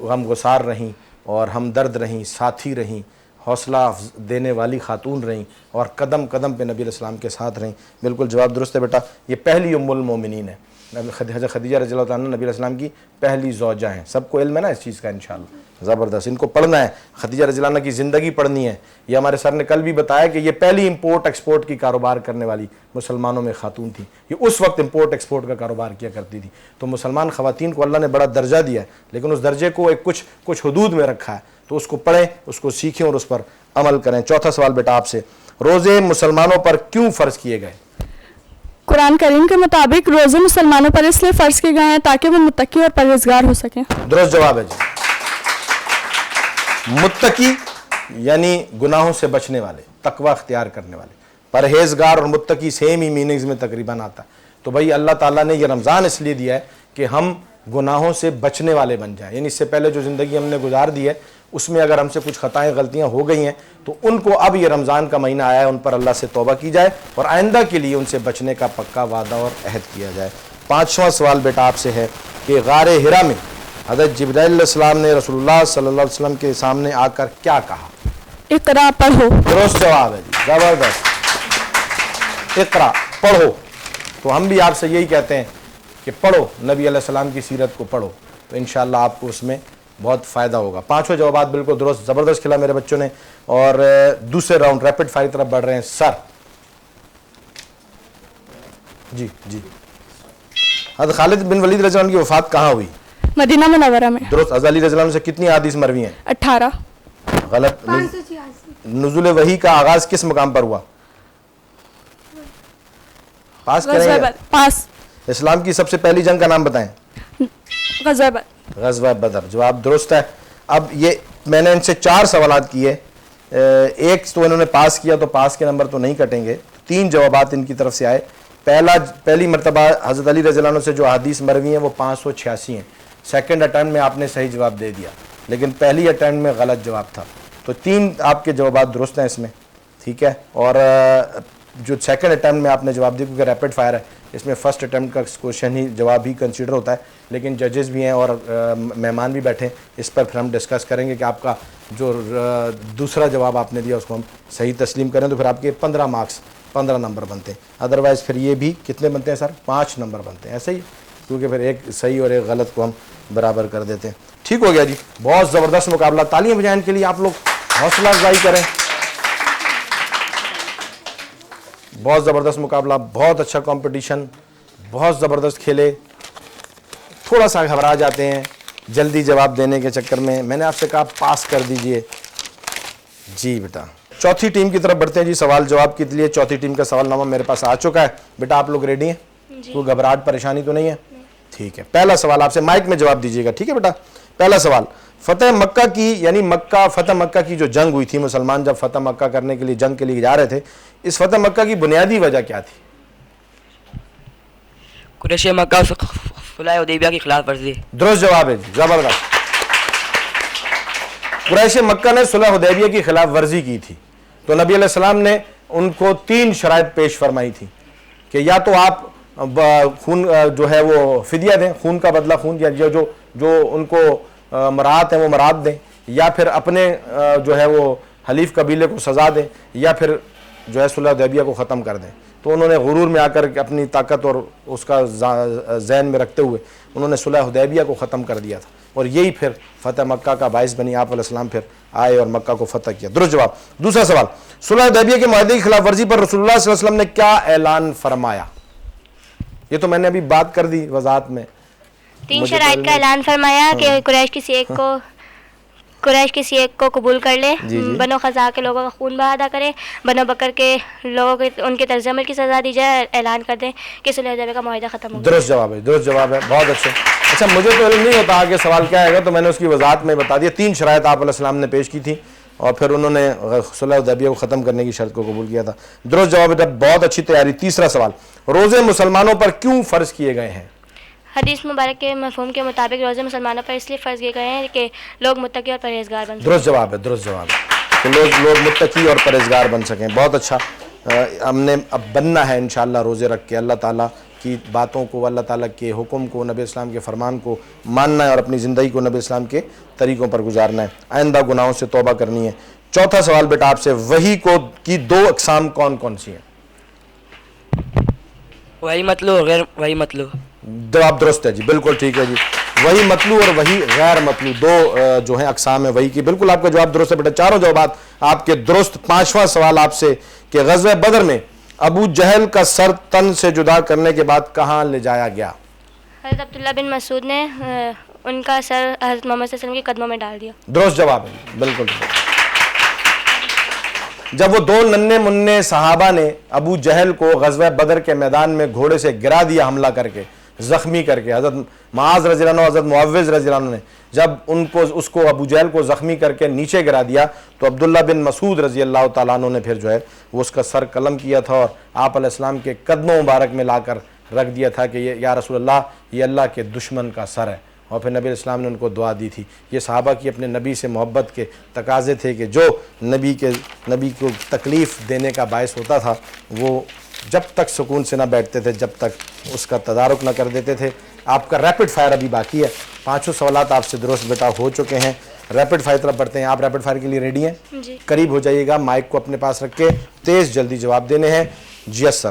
غم گسار رہیں اور ہمدرد رہیں, ساتھی رہیں, حوصلہ دینے والی خاتون رہیں, اور قدم قدم پہ نبی علیہ السلام کے ساتھ رہیں. بالکل جواب درست ہے بیٹا, یہ پہلی ام المومنین ہے. حضرت خدیجہ رضی اللہ عنہ نبی علیہ السلام کی پہلی زوجہ ہیں. سب کو علم ہے نا اس چیز کا انشاءاللہ, زبردست, ان کو پڑھنا ہے. خدیجہ رضی اللہ عنہ کی زندگی پڑھنی ہے. یہ ہمارے سر نے کل بھی بتایا کہ یہ پہلی امپورٹ ایکسپورٹ کی کاروبار کرنے والی مسلمانوں میں خاتون تھی. یہ اس وقت امپورٹ ایکسپورٹ کا کاروبار کیا کرتی تھی. تو مسلمان خواتین کو اللہ نے بڑا درجہ دیا ہے, لیکن اس درجے کو ایک کچھ حدود میں رکھا ہے. تو اس کو پڑھیں, اس کو سیکھیں اور اس پر عمل کریں. چوتھا سوال بیٹا آپ سے, روزے مسلمانوں پر کیوں فرض کیے گئے؟
قرآن کریم کے مطابق روزے مسلمانوں پر اس لیے فرض کیے گئے ہیں تاکہ وہ متقی اور پرہیزگار ہو سکیں. درست
جواب ہے جی. متقی یعنی گناہوں سے بچنے والے, تقوی اختیار کرنے والے. پرہیزگار اور متقی سیم ہی میننگز میں تقریباً آتا ہے. تو بھائی اللہ تعالیٰ نے یہ رمضان اس لیے دیا ہے کہ ہم گناہوں سے بچنے والے بن جائیں. یعنی اس سے پہلے جو زندگی ہم نے گزار دی ہے اس میں اگر ہم سے کچھ خطائیں غلطیاں ہو گئی ہیں تو ان کو اب یہ رمضان کا مہینہ آیا ہے, ان پر اللہ سے توبہ کی جائے اور آئندہ کے لیے ان سے بچنے کا پکا وعدہ اور عہد کیا جائے. پانچواں سوال بیٹا آپ سے ہے کہ غار حرا میں حضرت جبرائیل علیہ السلام نے رسول اللہ صلی اللہ علیہ وسلم کے سامنے آ کر کیا کہا؟
اقرا پڑھو.
درست جواب ہے جی, زبردست, اقرا پڑھو. تو ہم بھی آپ سے یہی کہتے ہیں کہ پڑھو, نبی علیہ السلام کی سیرت کو پڑھو, تو انشاءاللہ آپ کو اس میں بہت فائدہ ہوگا. پانچوں جوابات بالکل درست, زبردست کھلا میرے بچوں نے. اور دوسرے راؤنڈ ریپڈ فائر کی طرف بڑھ رہے ہیں. سر جی حضرت خالد بن ولید رضی اللہ عنہ کی وفات کہاں ہوئی؟
مدینہ منورہ میں.
درست. حضرت علی رضی اللہ عنہ سے کتنی احادیث مروی ہیں؟
18.
غلط. نزول وحی کا آغاز کس مقام پر ہوا؟ پاس کریں گے.
پاس.
اسلام کی سب سے پہلی جنگ کا نام بتائیں. غزوہ بدر. جواب درست ہے. اب یہ میں نے ان سے 4 سوالات کیے, ایک تو انہوں نے پاس کیا, تو پاس کے نمبر تو نہیں کٹیں گے. 3 جوابات ان کی طرف سے آئے. پہلی مرتبہ حضرت علی رضی اللہ عنہ سے جو حدیث مروی ہیں وہ 586 ہیں. سیکنڈ اٹیمپٹ میں آپ نے صحیح جواب دے دیا, لیکن پہلی اٹیمپٹ میں غلط جواب تھا. تو 3 آپ کے جوابات درست ہیں اس میں, ٹھیک ہے. اور جو سیکنڈ اٹیمپٹ میں آپ نے جواب دیا, کیونکہ ریپڈ فائر ہے, اس میں فرسٹ اٹیمپٹ کا کوشچن ہی جواب ہی کنسیڈر ہوتا ہے, لیکن ججز بھی ہیں اور مہمان بھی بیٹھے ہیں, اس پر پھر ہم ڈسکس کریں گے کہ آپ کا جو دوسرا جواب آپ نے دیا اس کو ہم صحیح تسلیم کریں تو پھر آپ کے 15 مارکس 15 نمبر بنتے ہیں. ادروائز پھر یہ بھی کتنے بنتے ہیں سر؟ 5 نمبر بنتے ہیں, ایسے ہی, کیونکہ پھر ایک صحیح اور ایک غلط کو ہم برابر کر دیتے ہیں. ٹھیک ہو گیا جی, بہت زبردست مقابلہ. تالیاں بجائیں کے لیے, آپ لوگ حوصلہ افزائی کریں. بہت زبردست مقابلہ, بہت اچھا کمپٹیشن, بہت زبردست کھیلے. تھوڑا سا گھبرا جاتے ہیں جلدی جواب دینے کے چکر میں. میں نے آپ سے کہا پاس کر دیجئے. جی بیٹا, چوتھی ٹیم کی طرف بڑھتے ہیں جی سوال جواب کے لیے. چوتھی ٹیم کا سوال نامہ میرے پاس آ چکا ہے. بیٹا آپ لوگ ریڈی ہیں؟ کوئی گھبراہٹ پریشانی تو نہیں ہے؟ ٹھیک ہے. پہلا سوال آپ سے مائک میں جواب دیجیے گا, ٹھیک ہے بیٹا. پہلا سوال, فتح مکہ کی یعنی فتح مکہ کی جو جنگ ہوئی تھی, مسلمان جب فتح مکہ کرنے کے لیے جنگ کے لیے جا رہے تھے, اس فتح مکہ کی بنیادی وجہ کیا تھی؟
قریش مکہ صلح حدیبیہ کی خلاف ورزی.
درست جواب ہے جی, زبردست. قریش مکہ نے صلح حدیبیہ کی خلاف ورزی کی تھی, تو نبی علیہ السلام نے ان کو 3 شرائط پیش فرمائی تھی کہ یا تو آپ خون جو ہے وہ فدیہ دیں, خون کا بدلہ خون, یا جو ان کو مراد ہیں وہ مراد دیں, یا پھر اپنے جو ہے وہ حلیف قبیلے کو سزا دیں یا پھر جو ہے صلح حدیبیہ کو ختم کر دیں. تو انہوں نے غرور میں آ کر اپنی طاقت اور اس کا ذہن میں رکھتے ہوئے انہوں نے صلح حدیبیہ کو ختم کر دیا تھا, اور یہی پھر فتح مکہ کا باعث بنی. آپ علیہ السلام پھر آئے اور مکہ کو فتح کیا. درست جواب. دوسرا سوال, صلح حدیبیہ کے معاہدے کی خلاف ورزی پر رسول اللہ صلی اللہ علیہ وسلم نے کیا اعلان فرمایا؟ یہ تو میں نے ابھی بات کر دی وضاحت میں.
3 شرائط کا اعلان فرمایا کہ قریش کسی ایک کو قبول کر لے, بنو خزاع کے لوگوں کا خون بہا ادا کرے, بنو بکر کے لوگوں کے ان کے طرز عمل کی سزا دی جائے, اعلان کر دیں کہ صلح حدیبیہ کا معاہدہ ختم ہو گیا.
درست جواب ہے, درست جواب ہے, بہت اچھا. اچھا مجھے تو علم نہیں ہوتا آگے سوال کیا آئے گا, تو میں نے اس کی وضاحت میں بتا دیا. 3 شرائط آپ علیہ السلام نے پیش کی تھی اور پھر انہوں نے صلح حدیبیہ کو ختم کرنے کی شرط کو قبول کیا تھا. درست جواب ہے, بہت اچھی تیاری. تیسرا سوال, روزے مسلمانوں پر کیوں فرض کیے گئے ہیں؟
حدیث مبارک کے مفہوم کے مطابق روزے مسلمانوں پر اس لیے فرض کیے گئے ہیں کہ لوگ متقی اور پرہیزگار بن سکیں.
درست جواب ہے, درست جواب ہے, کہ لوگ متقی اور پرہیزگار بن سکیں. بہت اچھا. ہم نے اب بننا ہے انشاءاللہ روزے رکھ کے, اللہ تعالیٰ کی باتوں کو, اللہ تعالیٰ کے حکم کو, نبی اسلام کے فرمان کو ماننا ہے اور اپنی زندگی کو نبی اسلام کے طریقوں پر گزارنا ہے. آئندہ گناہوں سے توبہ کرنی ہے. چوتھا سوال بیٹا آپ سے, وحی کی 2 اقسام کون کون سی ہیں؟
وہی مطلوب اور غیر وہی مطلوب.
جواب درست ہے جی, بالکل ٹھیک ہے جی. وہی مطلوب اور وہی غیر مطلوب 2 جو ہیں اقسام ہیں وہی کی. بالکل آپ کا جواب درست ہے بیٹا, چاروں جوابات آپ کے درست. 5واں سوال آپ سے کہ غزوہ بدر میں ابو جہل کا سر تن سے جدا کرنے کے بعد کہاں لے جایا گیا؟
حضرت عبداللہ بن مسعود نے ان کا سر حضرت محمد صلی اللہ علیہ وسلم کے قدموں میں ڈال دیا.
درست جواب ہے, بالکل. جب وہ 2 ننھے منھے صحابہ نے ابو جہل کو غزوہ بدر کے میدان میں گھوڑے سے گرا دیا, حملہ کر کے زخمی کر کے, حضرت معاذ رضی اللہ عنہ, حضرت معوذ رضی اللہ عنہ نے جب اس کو ابو جہل کو زخمی کر کے نیچے گرا دیا, تو عبداللہ بن مسعود رضی اللہ تعالیٰ عنہ نے پھر جو ہے وہ اس کا سر قلم کیا تھا اور آپ علیہ السلام کے قدموں مبارک میں لا کر رکھ دیا تھا کہ یہ یا رسول اللہ, یہ اللہ کے دشمن کا سر ہے. اور پھر نبی اسلام نے ان کو دعا دی تھی. یہ صحابہ کی اپنے نبی سے محبت کے تقاضے تھے کہ جو نبی کو تکلیف دینے کا باعث ہوتا تھا وہ جب تک سکون سے نہ بیٹھتے تھے, جب تک اس کا تدارک نہ کر دیتے تھے. آپ کا ریپڈ فائر ابھی باقی ہے. 5 سوالات آپ سے درست بیٹا ہو چکے ہیں. ریپڈ فائر طرف بڑھتے ہیں. آپ ریپڈ فائر کے لیے ریڈی ہیں؟
جی.
قریب ہو جائیے گا, مائک کو اپنے پاس رکھ کے تیز جلدی جواب دینے ہیں. جی یس سر.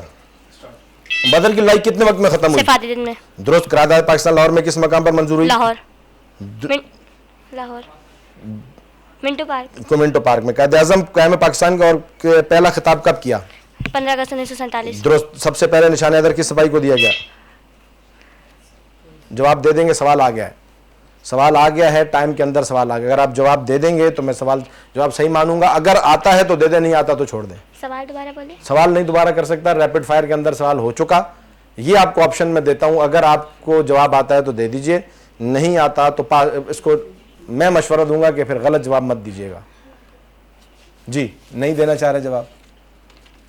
بدر کی لڑائی کتنے وقت میں ختم ہوئی؟
صفات دن میں.
درست. قرارداد پاکستان لاہور میں کس مقام پر منظور ہوئی؟
لاہور منٹو پارک.
منٹو پارک میں. قائد اعظم قیام پاکستان کا اور پہلا خطاب کب کیا؟
15 اگست 1947.
درست. سب سے پہلے نشان حیدر کس سپاہی کو دیا گیا؟ جواب دے دیں گے, سوال آ گیا ہے. سوال آ گیا ہے, ٹائم کے اندر سوال آ گیا. اگر آپ جواب دے دیں گے تو میں جواب صحیح مانوں گا. اگر آتا ہے تو دے دیں, نہیں آتا تو چھوڑ دیں.
سوال دوبارہ بولیں.
سوال نہیں دوبارہ کر سکتا. ریپڈ فائر کے اندر سوال ہو چکا. یہ آپ کو آپشن میں دیتا ہوں, اگر آپ کو جواب آتا ہے تو دے دیجئے, نہیں آتا تو اس کو میں مشورہ دوں گا کہ پھر غلط جواب مت دیجیے گا. جی نہیں دینا چاہ رہے جواب؟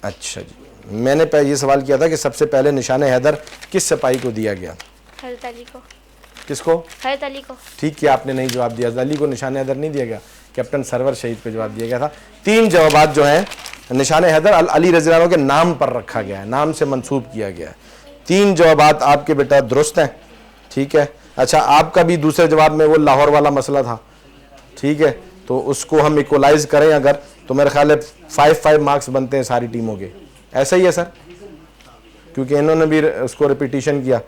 اچھا جی. میں نے یہ سوال کیا تھا کہ سب سے پہلے نشان حیدر کس سپاہی کو دیا گیا؟
حضرت علی کو.
کس کو؟
حضرت علی کو.
ٹھیک کیا آپ نے نہیں جواب دیا. حضرت علی کو نشان حیدر نہیں دیا گیا, کیپٹن سرور شہید کو جواب دیا گیا تھا. 3 جوابات جو ہیں نشان حیدر علی رضی اللہ عنہ کے نام پر رکھا گیا ہے, نام سے منسوب کیا گیا ہے. 3 جوابات آپ کے بیٹا درست ہیں. ٹھیک ہے. اچھا آپ کا بھی دوسرے جواب میں وہ لاہور والا مسئلہ تھا. ٹھیک ہے, تو اس کو ہم ایکولائز کریں اگر, تو میرے خیال ہے 5 مارکس بنتے ہیں ساری ٹیموں کے. ایسا ہی ہے سر, کیونکہ انہوں نے بھی اس کو ریپیٹیشن کیا.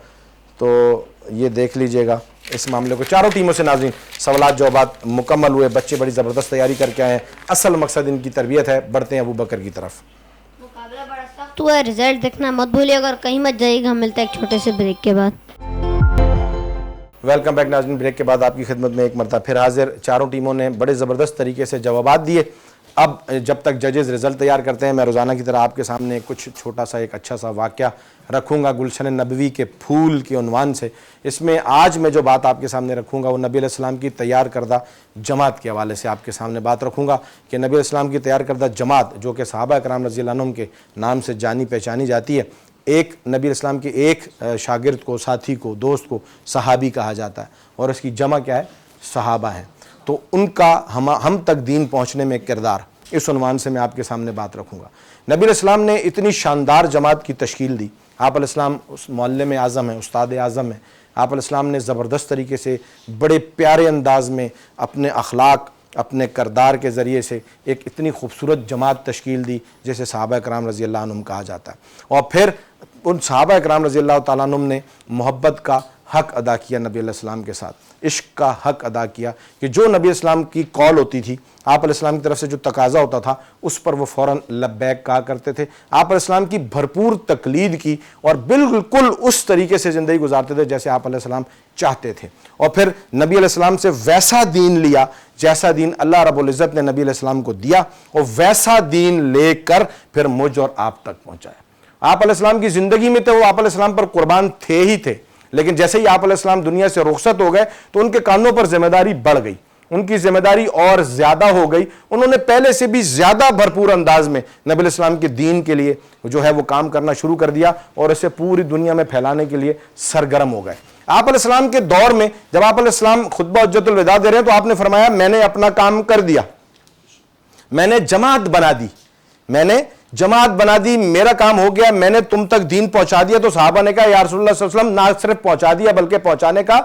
تو یہ دیکھ لیجئے گا اس معاملے کو. چاروں ٹیموں سے ناظرین سوالات جوابات مکمل ہوئے. بچے بڑی زبردست تیاری کر کے آئے ہیں. اصل مقصد ان کی تربیت ہے. بڑھتے ہیں ابو بکر کی طرف.
مقابلہ بڑا سخت ہوا ہے, رزلٹ دیکھنا مت بھولیے گا اور کہیں مت جائیے گا. ہم ملتے ہیں ایک چھوٹے سے بریک کے بعد.
ویلکم بیک ناظرین. بریک کے بعد آپ کی خدمت میں ایک مرتبہ پھر حاضر. چاروں ٹیموں نے بڑے زبردست طریقے سے جوابات دیے. اب جب تک ججز رزلٹ تیار کرتے ہیں, میں روزانہ کی طرح آپ کے سامنے کچھ چھوٹا سا ایک اچھا سا واقعہ رکھوں گا گلشن نبوی کے پھول کے عنوان سے. اس میں آج میں جو بات آپ کے سامنے رکھوں گا وہ نبی علیہ السلام کی تیار کردہ جماعت کے حوالے سے آپ کے سامنے بات رکھوں گا کہ نبی علیہ السلام کی تیار کردہ جماعت جو کہ صحابہ کرام رضی اللہ عنہم کے نام سے جانی پہچانی جاتی ہے, ایک نبی علیہ السلام کے ایک شاگرد کو, ساتھی کو, دوست کو صحابی کہا جاتا ہے, اور اس کی جمع کیا ہے؟ صحابہ ہیں. تو ان کا ہم تک دین پہنچنے میں کردار, اس عنوان سے میں آپ کے سامنے بات رکھوں گا. نبی علیہ السلام نے اتنی شاندار جماعت کی تشکیل دی. آپ علیہ السلام اس معلم اعظم ہیں, استاد اعظم ہیں. آپ علیہ السلام نے زبردست طریقے سے بڑے پیارے انداز میں اپنے اخلاق اپنے کردار کے ذریعے سے ایک اتنی خوبصورت جماعت تشکیل دی جیسے صحابہ کرام رضی اللہ عنہم کہا جاتا ہے. اور پھر ان صحابہ کرام رضی اللہ تعالیٰ عنہم نے محبت کا حق ادا کیا نبی علیہ السلام کے ساتھ, عشق کا حق ادا کیا کہ جو نبی السلام کی کال ہوتی تھی, آپ علیہ السلام کی طرف سے جو تقاضا ہوتا تھا اس پر وہ فوراً لبیک کہا کرتے تھے. آپ علیہ السلام کی بھرپور تقلید کی اور بالکل اس طریقے سے زندگی گزارتے تھے جیسے آپ علیہ السلام چاہتے تھے. اور پھر نبی علیہ السلام سے ویسا دین لیا جیسا دین اللہ رب العزت نے نبی علیہ السلام کو دیا, اور ویسا دین لے کر پھر مجھ اور آپ تک پہنچایا. آپ علیہ السلام کی زندگی میں تو وہ آپ علیہ السلام پر قربان تھے ہی تھے, لیکن جیسے ہی آپ علیہ السلام دنیا سے رخصت ہو گئے تو ان کے کانوں پر ذمہ داری بڑھ گئی, ان کی ذمہ داری اور زیادہ ہو گئی. انہوں نے پہلے سے بھی زیادہ بھرپور انداز میں نبی علیہ السلام کے دین کے لیے جو ہے وہ کام کرنا شروع کر دیا اور اسے پوری دنیا میں پھیلانے کے لیے سرگرم ہو گئے. آپ علیہ السلام کے دور میں جب آپ علیہ السلام خطبہ حجۃ الوداع دے رہے ہیں تو آپ نے فرمایا میں نے اپنا کام کر دیا, میں نے جماعت بنا دی, میں نے جماعت بنا دی, میرا کام ہو گیا, میں نے تم تک دین پہنچا دیا. تو صحابہ نے کہا یا رسول اللہ صلی اللہ علیہ وسلم نہ صرف پہنچا دیا بلکہ پہنچانے کا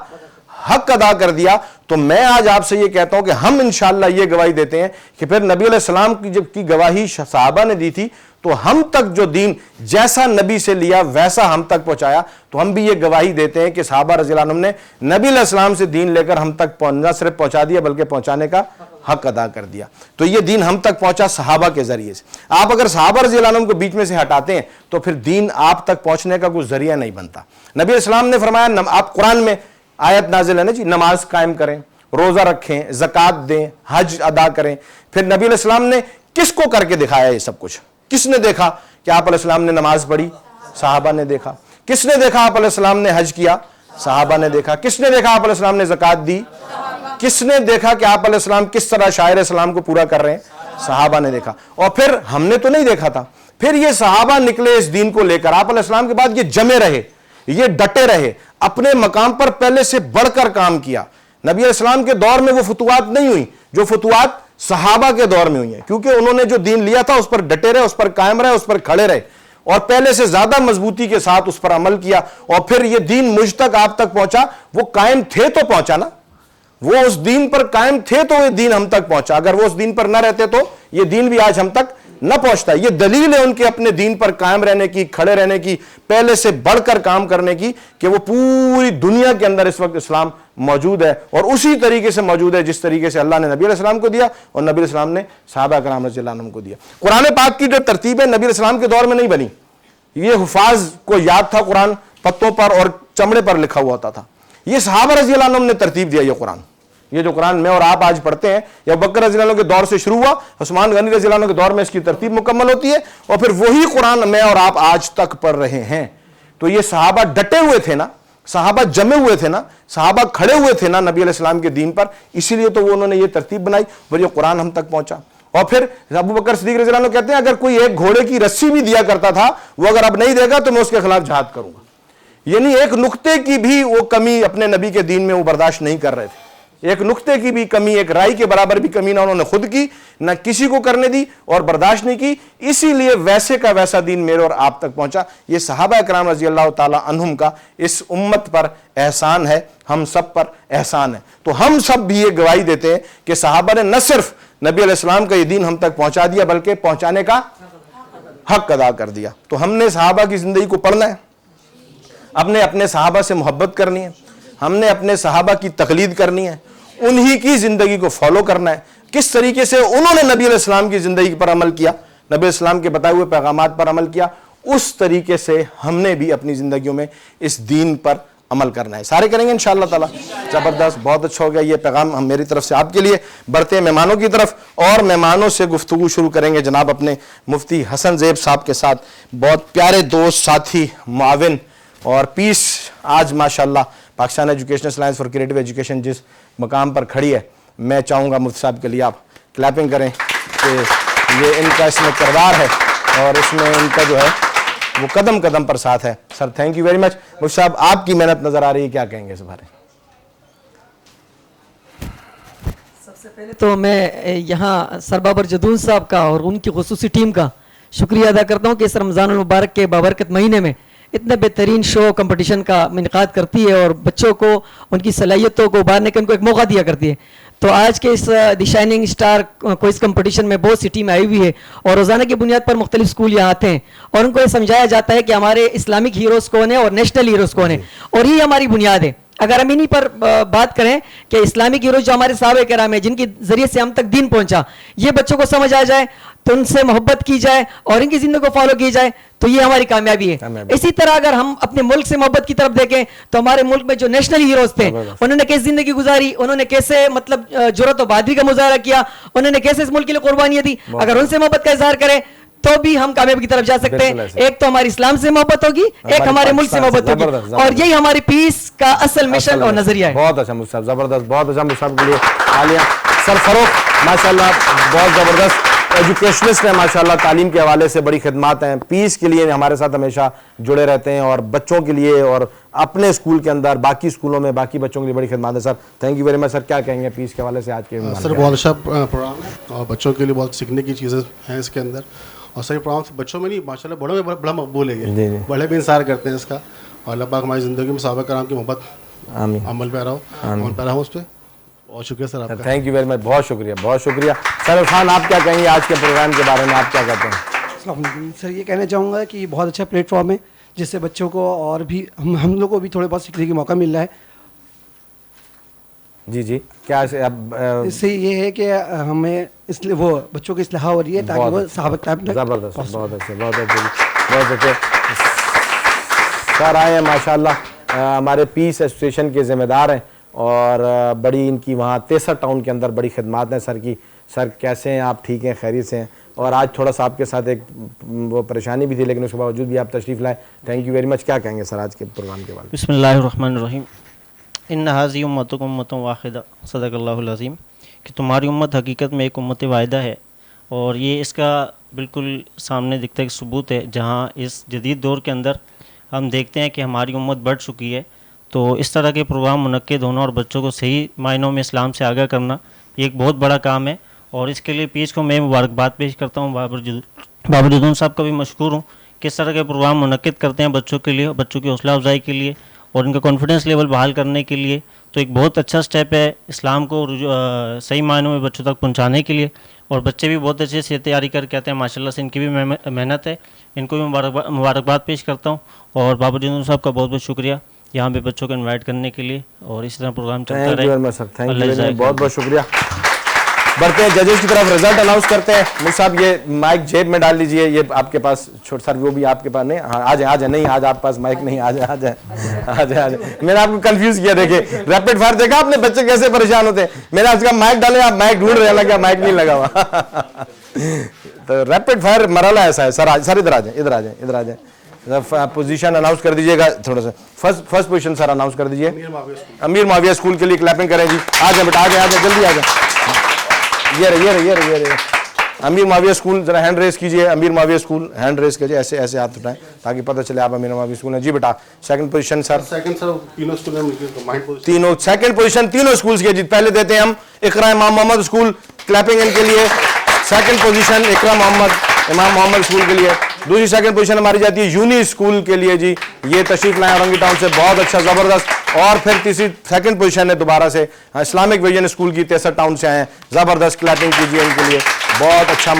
حق ادا کر دیا. تو میں آج آپ سے یہ کہتا ہوں کہ ہم انشاءاللہ یہ گواہی دیتے ہیں کہ پھر نبی علیہ السلام کی جب کی گواہی صحابہ نے دی تھی تو ہم تک جو دین جیسا نبی سے لیا ویسا ہم تک پہنچایا. تو ہم بھی یہ گواہی دیتے ہیں کہ صحابہ رضی اللہ عنہم نے نبی علیہ السلام سے دین لے کر ہم تک نہ صرف پہنچا دیا بلکہ پہنچانے کا حق ادا کر دیا. تو یہ دین ہم تک پہنچا صحابہ کے ذریعے سے. آپ اگر صحابہ رضی اللہ عنہم کو بیچ میں سے ہٹاتے ہیں تو پھر دین آپ تک پہنچنے کا کوئی ذریعہ نہیں بنتا. نبی علیہ السلام نے فرمایا, آپ قرآن میں آیت نازل ہے نا جی, نماز قائم کریں, روزہ رکھیں, زکوٰۃ دیں, حج ادا کریں. پھر نبی علیہ السلام نے کس کو کر کے دکھایا یہ سب کچھ؟ کس نے دیکھا کہ آپ علیہ السلام نے نماز پڑھی؟ صحابہ نے دیکھا. کس نے دیکھا آپ علیہ السلام نے حج کیا؟ صحابہ نے دیکھا. کس نے دیکھا آپ علیہ السلام نے زکوٰۃ دی؟ کس نے دیکھا کہ آپ علیہ السلام کس طرح شاعر اسلام کو پورا کر رہے ہیں؟ صحابہ نے دیکھا. اور پھر ہم نے تو نہیں دیکھا تھا, پھر یہ صحابہ نکلے اس دین کو لے کر. آپ علیہ السلام کے بعد یہ جمے رہے, یہ ڈٹے رہے, اپنے مقام پر پہلے سے بڑھ کر کام کیا. نبی علیہ السلام کے دور میں وہ فتوحات نہیں ہوئی جو فتوحات صحابہ کے دور میں ہوئی ہیں, کیونکہ انہوں نے جو دین لیا تھا اس پر ڈٹے رہے, اس پر قائم رہے, اس پر کھڑے رہے اور پہلے سے زیادہ مضبوطی کے ساتھ اس پر عمل کیا. اور پھر یہ دین مجھ تک آپ تک پہنچا. وہ قائم تھے تو پہنچا نا, وہ اس دین پر قائم تھے تو یہ دین ہم تک پہنچا. اگر وہ اس دین پر نہ رہتے تو یہ دین بھی آج ہم تک نہ پہنچتا. یہ دلیل ہے ان کے اپنے دین پر قائم رہنے کی, کھڑے رہنے کی, پہلے سے بڑھ کر کام کرنے کی, کہ وہ پوری دنیا کے اندر اس وقت اسلام موجود ہے اور اسی طریقے سے موجود ہے جس طریقے سے اللہ نے نبی علیہ السلام کو دیا اور نبی علیہ السلام نے صحابہ کرام رضی اللہ عنہم کو دیا. قرآن پاک کی جو ترتیب ہے نبی علیہ السلام کے دور میں نہیں بنی. یہ حفاظ کو یاد تھا قرآن, پتوں پر اور چمڑے پر لکھا ہوا ہوتا تھا. یہ صحابہ رضی اللہ عنہم نے ترتیب دیا. یہ قرآن, یہ جو قرآن میں اور آپ آج پڑھتے ہیں, یا بکر رضی اللہ عنہ کے دور سے شروع ہوا, عثمان غنی رضی اللہ عنہ کے دور میں اس کی ترتیب مکمل ہوتی ہے اور پھر وہی قرآن میں اور آپ آج تک پڑھ رہے ہیں. تو یہ صحابہ ڈٹے ہوئے تھے نا, صحابہ جمے ہوئے تھے نا, صحابہ کھڑے ہوئے تھے نا نبی علیہ السلام کے دین پر, اسی لیے تو انہوں نے یہ ترتیب بنائی اور یہ قرآن ہم تک پہنچا. اور پھر ابو بکر صدیق رضی اللہ عنہ کہتے ہیں اگر کوئی ایک گھوڑے کی رسی بھی دیا کرتا تھا, وہ اگر اب نہیں دے گا تو میں اس کے خلاف جہاد کروں گا. یعنی ایک نقطے کی بھی وہ کمی اپنے نبی کے دین میں وہ برداشت نہیں کر رہے تھے. ایک نقطے کی بھی کمی, ایک رائی کے برابر بھی کمی نہ انہوں نے خود کی, نہ کسی کو کرنے دی اور برداشت نہیں کی. اسی لیے ویسے کا ویسا دین میرے اور آپ تک پہنچا. یہ صحابہ کرام رضی اللہ تعالی عنہم کا اس امت پر احسان ہے, ہم سب پر احسان ہے. تو ہم سب بھی یہ گواہی دیتے ہیں کہ صحابہ نے نہ صرف نبی علیہ السلام کا یہ دین ہم تک پہنچا دیا بلکہ پہنچانے کا حق ادا کر دیا. تو ہم نے صحابہ کی زندگی کو پڑھنا ہے, اپنے صحابہ سے محبت کرنی ہے, ہم نے اپنے صحابہ کی تقلید کرنی ہے, انہی کی زندگی کو فالو کرنا ہے. کس طریقے سے انہوں نے نبی علیہ السلام کی زندگی پر عمل کیا, نبی علیہ السلام کے بتائے ہوئے پیغامات پر عمل کیا, اس طریقے سے ہم نے بھی اپنی زندگیوں میں اس دین پر عمل کرنا ہے. سارے کریں گے انشاءاللہ تعالی. زبردست, بہت اچھا ہو گیا یہ پیغام ہم میری طرف سے آپ کے لیے. بڑھتے ہیں مہمانوں کی طرف اور مہمانوں سے گفتگو شروع کریں گے جناب اپنے مفتی حسن زیب صاحب کے ساتھ. بہت پیارے دوست, ساتھی, معاون اور پیس. آج ماشاءاللہ Pakistan educational alliance for creative education جس مقام پر کھڑی ہے, میں چاہوں گا مفتی صاحب کے لیے آپ کلیپنگ کریں کہ یہ ان کا اس میں کردار ہے اور اس میں ان کا جو ہے وہ قدم قدم پر ساتھ ہے. Sir thank you very much. مفتی صاحب آپ کی محنت نظر آ رہی ہے, کیا کہیں گے اس بارے؟
سب سے پہلے تو میں یہاں سربابر جدون صاحب کا اور ان کی خصوصی ٹیم کا شکریہ ادا کرتا ہوں کہ اس رمضان المبارک کے بابرکت مہینے میں اتنا بہترین شو کمپٹیشن کا انعقاد کرتی ہے اور بچوں کو ان کی صلاحیتوں کو ابھارنے کا ان کو ایک موقع دیا کرتی ہے. تو آج کے اس دی شائننگ اسٹار کوئز کمپٹیشن میں بہت سی ٹیم آئی ہوئی ہے اور روزانہ کی بنیاد پر مختلف اسکول یہاں آتے ہیں اور ان کو یہ سمجھایا جاتا ہے کہ ہمارے اسلامک ہیروز کون ہیں اور نیشنل ہیروز کون ہیں, اور یہ ہماری بنیاد ہے. اگر ہم انہی پر بات کریں کہ اسلامک ہیروز جو ہمارے صحابہ کرام ہیں جن کے ذریعے سے ہم تک دین پہنچا, یہ بچوں کو سمجھ آ جائے تو ان سے محبت کی جائے اور ان کی زندگی کو فالو کی جائے تو یہ ہماری کامیابی ہے. اسی طرح اگر ہم اپنے ملک سے محبت کی طرف دیکھیں تو ہمارے ملک میں جو نیشنل ہیروز تھے انہوں نے کیسے زندگی گزاری, انہوں نے کیسے مطلب جرأت و بہادری کا مظاہرہ کیا, انہوں نے کیسے اس ملک کے لیے قربانیاں دی. اگر ان سے محبت کا اظہار کریں تو بھی ہم کامیابی کی طرف جا سکتے ہیں. ایک تو ہماری اسلام سے محبت ہوگی, ایک ہمارے ملک سے محبت ہوگی, اور یہی ہماری پیس کا اصل مشن اور نظریہ ہے.
بہت اچھا مصعب, زبردست, بہت اچھا مصعب کے لیے تالیاں. سر فروخ ماشاءاللہ بہت زبردست ایجوکیشنسٹ ہیں ماشاءاللہ, تعلیم کے حوالے سے بڑی خدمات ہیں, پیس کے لیے ہمارے ساتھ ہمیشہ جڑے رہتے ہیں اور بچوں کے لیے اور اپنے اسکول کے اندر باقی اسکولوں میں باقی بچوں کے لیے بڑی خدمات ہیں. Sir thank you very much. Sir کیا کہیں گے پیس کے حوالے سے آج کے؟
سر بہت اچھا پروگرام ہے اور بچوں کے لیے بہت سیکھنے کی چیزیں ہیں اس کے اندر, اور سر یہ پروگرام بچوں میں نہیں ماشاء اللہ بڑوں میں بڑا مقبول ہے یہ, بڑے بھی انتظار کرتے ہیں اس کا, اور اللہ پاک ہماری زندگی میں صحابہ کرام کی محبت عمل پیرا ہو, عمل پیرا ہو اس پہ. بہت شکریہ سر آپ کا.
تھینک یو ویری مچ, بہت شکریہ, بہت شکریہ. سر عرفان آپ کیا کہیں گے آج کے پروگرام کے بارے میں, آپ کیا کہتے ہیں؟
السلام علیکم سر. یہ کہنا چاہوں گا کہ یہ بہت اچھا پلیٹ فارم ہے جس سے بچوں کو اور بھی ہم لوگ کو بھی تھوڑے بہت سیکھنے کا موقع مل رہا ہے.
جی جی, کیا
اس سے یہ ہے کہ ہمیں اس لیے وہ بچوں کی اصلاح ہو رہی ہے تاکہ وہ صحابہ کرام.
زبردست, بہت اچھے, بہت اچھے, بہت اچھے. سر آئے ہیں ماشاء اللہ, ہمارے پیس ایسوسیشن کے ذمہ دار ہیں اور بڑی ان کی وہاں تیسر ٹاؤن کے اندر بڑی خدمات ہیں سر کی. سر کیسے ہیں آپ؟ ٹھیک ہیں, خیریت سے ہیں؟ اور آج تھوڑا سا آپ کے ساتھ ایک وہ پریشانی بھی تھی لیکن اس کے باوجود بھی آپ تشریف لائے. تھینک یو ویری مچ. کیا کہیں گے سر آج کے پروگرام کے بارے میں؟
بسم اللہ الرحمن الرحیم. ان ھذی امتکم امۃ واحدہ, صدق اللہ العظیم. کہ تمہاری امت حقیقت میں ایک امت واحدہ ہے, اور یہ اس کا بالکل سامنے دکھتا ایک ثبوت ہے. جہاں اس جدید دور کے اندر ہم دیکھتے ہیں کہ ہماری امت بڑھ چکی ہے, تو اس طرح کے پروگرام منعقد ہونا اور بچوں کو صحیح معنوں میں اسلام سے آگاہ کرنا یہ ایک بہت بڑا کام ہے, اور اس کے لیے پیس کو میں مبارکباد پیش کرتا ہوں. بابر جدون صاحب کا بھی مشکور ہوں کہ اس طرح کے پروگرام منعقد کرتے ہیں بچوں کے لیے, بچوں کی حوصلہ افزائی کے لیے اور ان کا کانفیڈنس لیول بحال کرنے کے لیے. تو ایک بہت اچھا سٹیپ ہے اسلام کو صحیح معنوں میں بچوں تک پہنچانے کے لیے, اور بچے بھی بہت اچھے سے تیاری کر کے آتے ہیں ماشاءاللہ سے. ان کی بھی محنت ہے, ان کو بھی مبارکباد پیش کرتا ہوں. اور بابر جدون صاحب کا بہت بہت شکریہ یہاں پہ بچوں کو انوائٹ کرنے کے لیے, اور اس طرح پروگرام چلتا رہے.
بہت بہت شکریہ. بڑھتے ہیں ججز کی طرف, رزلٹ اناؤنس کرتے ہیں. مجھ صاحب یہ مائک جیب میں ڈال لیجئے, یہ آپ کے پاس چھوٹ سر وہ بھی آپ کے پاس نہیں, آ جائیں نہیں, آج آپ پاس مائک نہیں, آ جائیں. میں نے آپ کو کنفیوز کیا, دیکھیں ریپڈ فائر دیکھا آپ نے بچے کیسے پریشان ہوتے ہیں. میں نے آپ کا مائک ڈالے, آپ مائک ڈھونڈ رہے ہیں, کیا مائک نہیں لگا ہوا. تو ریپڈ فائر مرحلہ ایسا ہے. سر ادھر آ جائیں. پوزیشن اناؤنس کر دیجیے گا تھوڑا سا. فرسٹ پوزیشن سر اناؤنس کر دیجیے. امیر معاویہ اسکول کے لیے کلیپنگ کریں جی. آ جائیں بیٹا, آ جائیں جلدی آ جائیں. یہ رہے امیر معاویہ اسکول, ذرا ہینڈ ریز کیجیے. امیر معاویہ اسکول ہینڈ ریز کیجیے, ایسے ہاتھ اٹھائیں تاکہ پتہ چلے آپ امیر معاویہ اسکول ہیں. جی بیٹا سیکنڈ پوزیشن سر. تینوں سیکنڈ پوزیشن تینوں اسکولس کے. جی پہلے دیتے ہیں ہم اقرا امام محمد اسکول, کلیپنگ ان کے لیے. سیکنڈ پوزیشن اقرا امام محمد اسکول کے لیے. دوسری سیکنڈ پوزیشن ہماری جاتی ہے یونی اسکول کے لیے. جی یہ تشریف لائیں اورنگی ٹاؤن سے, بہت اچھا زبردست. اور پھر تیسری سیکنڈ پوزیشن ہے دوبارہ سے اسلامک ویژن اسکول کی, تیسر ٹاؤن سے آئے ہیں. زبردست کلیپنگ کیجیے ان کے لیے. بہت اچھا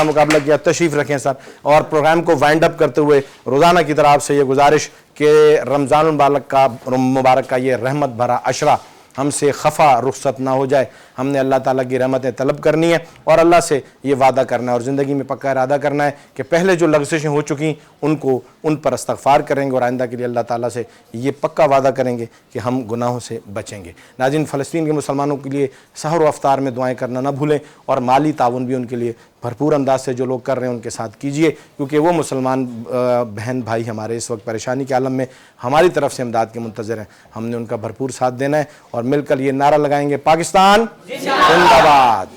مقابلہ کیا. تشریف رکھیں سر. اور پروگرام کو وائنڈ اپ کرتے ہوئے روزانہ کی طرح آپ سے یہ گزارش کہ رمضان المبارک کا یہ رحمت بھرا عشرہ ہم سے خفا رخصت نہ ہو جائے. ہم نے اللہ تعالیٰ کی رحمتیں طلب کرنی ہے اور اللہ سے یہ وعدہ کرنا ہے اور زندگی میں پکا ارادہ کرنا ہے کہ پہلے جو لغزشیں ہو چکی ان پر استغفار کریں گے اور آئندہ کے لیے اللہ تعالیٰ سے یہ پکا وعدہ کریں گے کہ ہم گناہوں سے بچیں گے. ناظرین, فلسطین کے مسلمانوں کے لیے سحر و افطار میں دعائیں کرنا نہ بھولیں, اور مالی تعاون بھی ان کے لیے بھرپور انداز سے جو لوگ کر رہے ہیں ان کے ساتھ کیجیے, کیونکہ وہ مسلمان بہن بھائی ہمارے اس وقت پریشانی کے عالم میں ہماری طرف سے امداد کے منتظر ہیں. ہم نے ان کا بھرپور ساتھ دینا ہے اور مل کر یہ نعرہ لگائیں گے, پاکستان زندہ باد.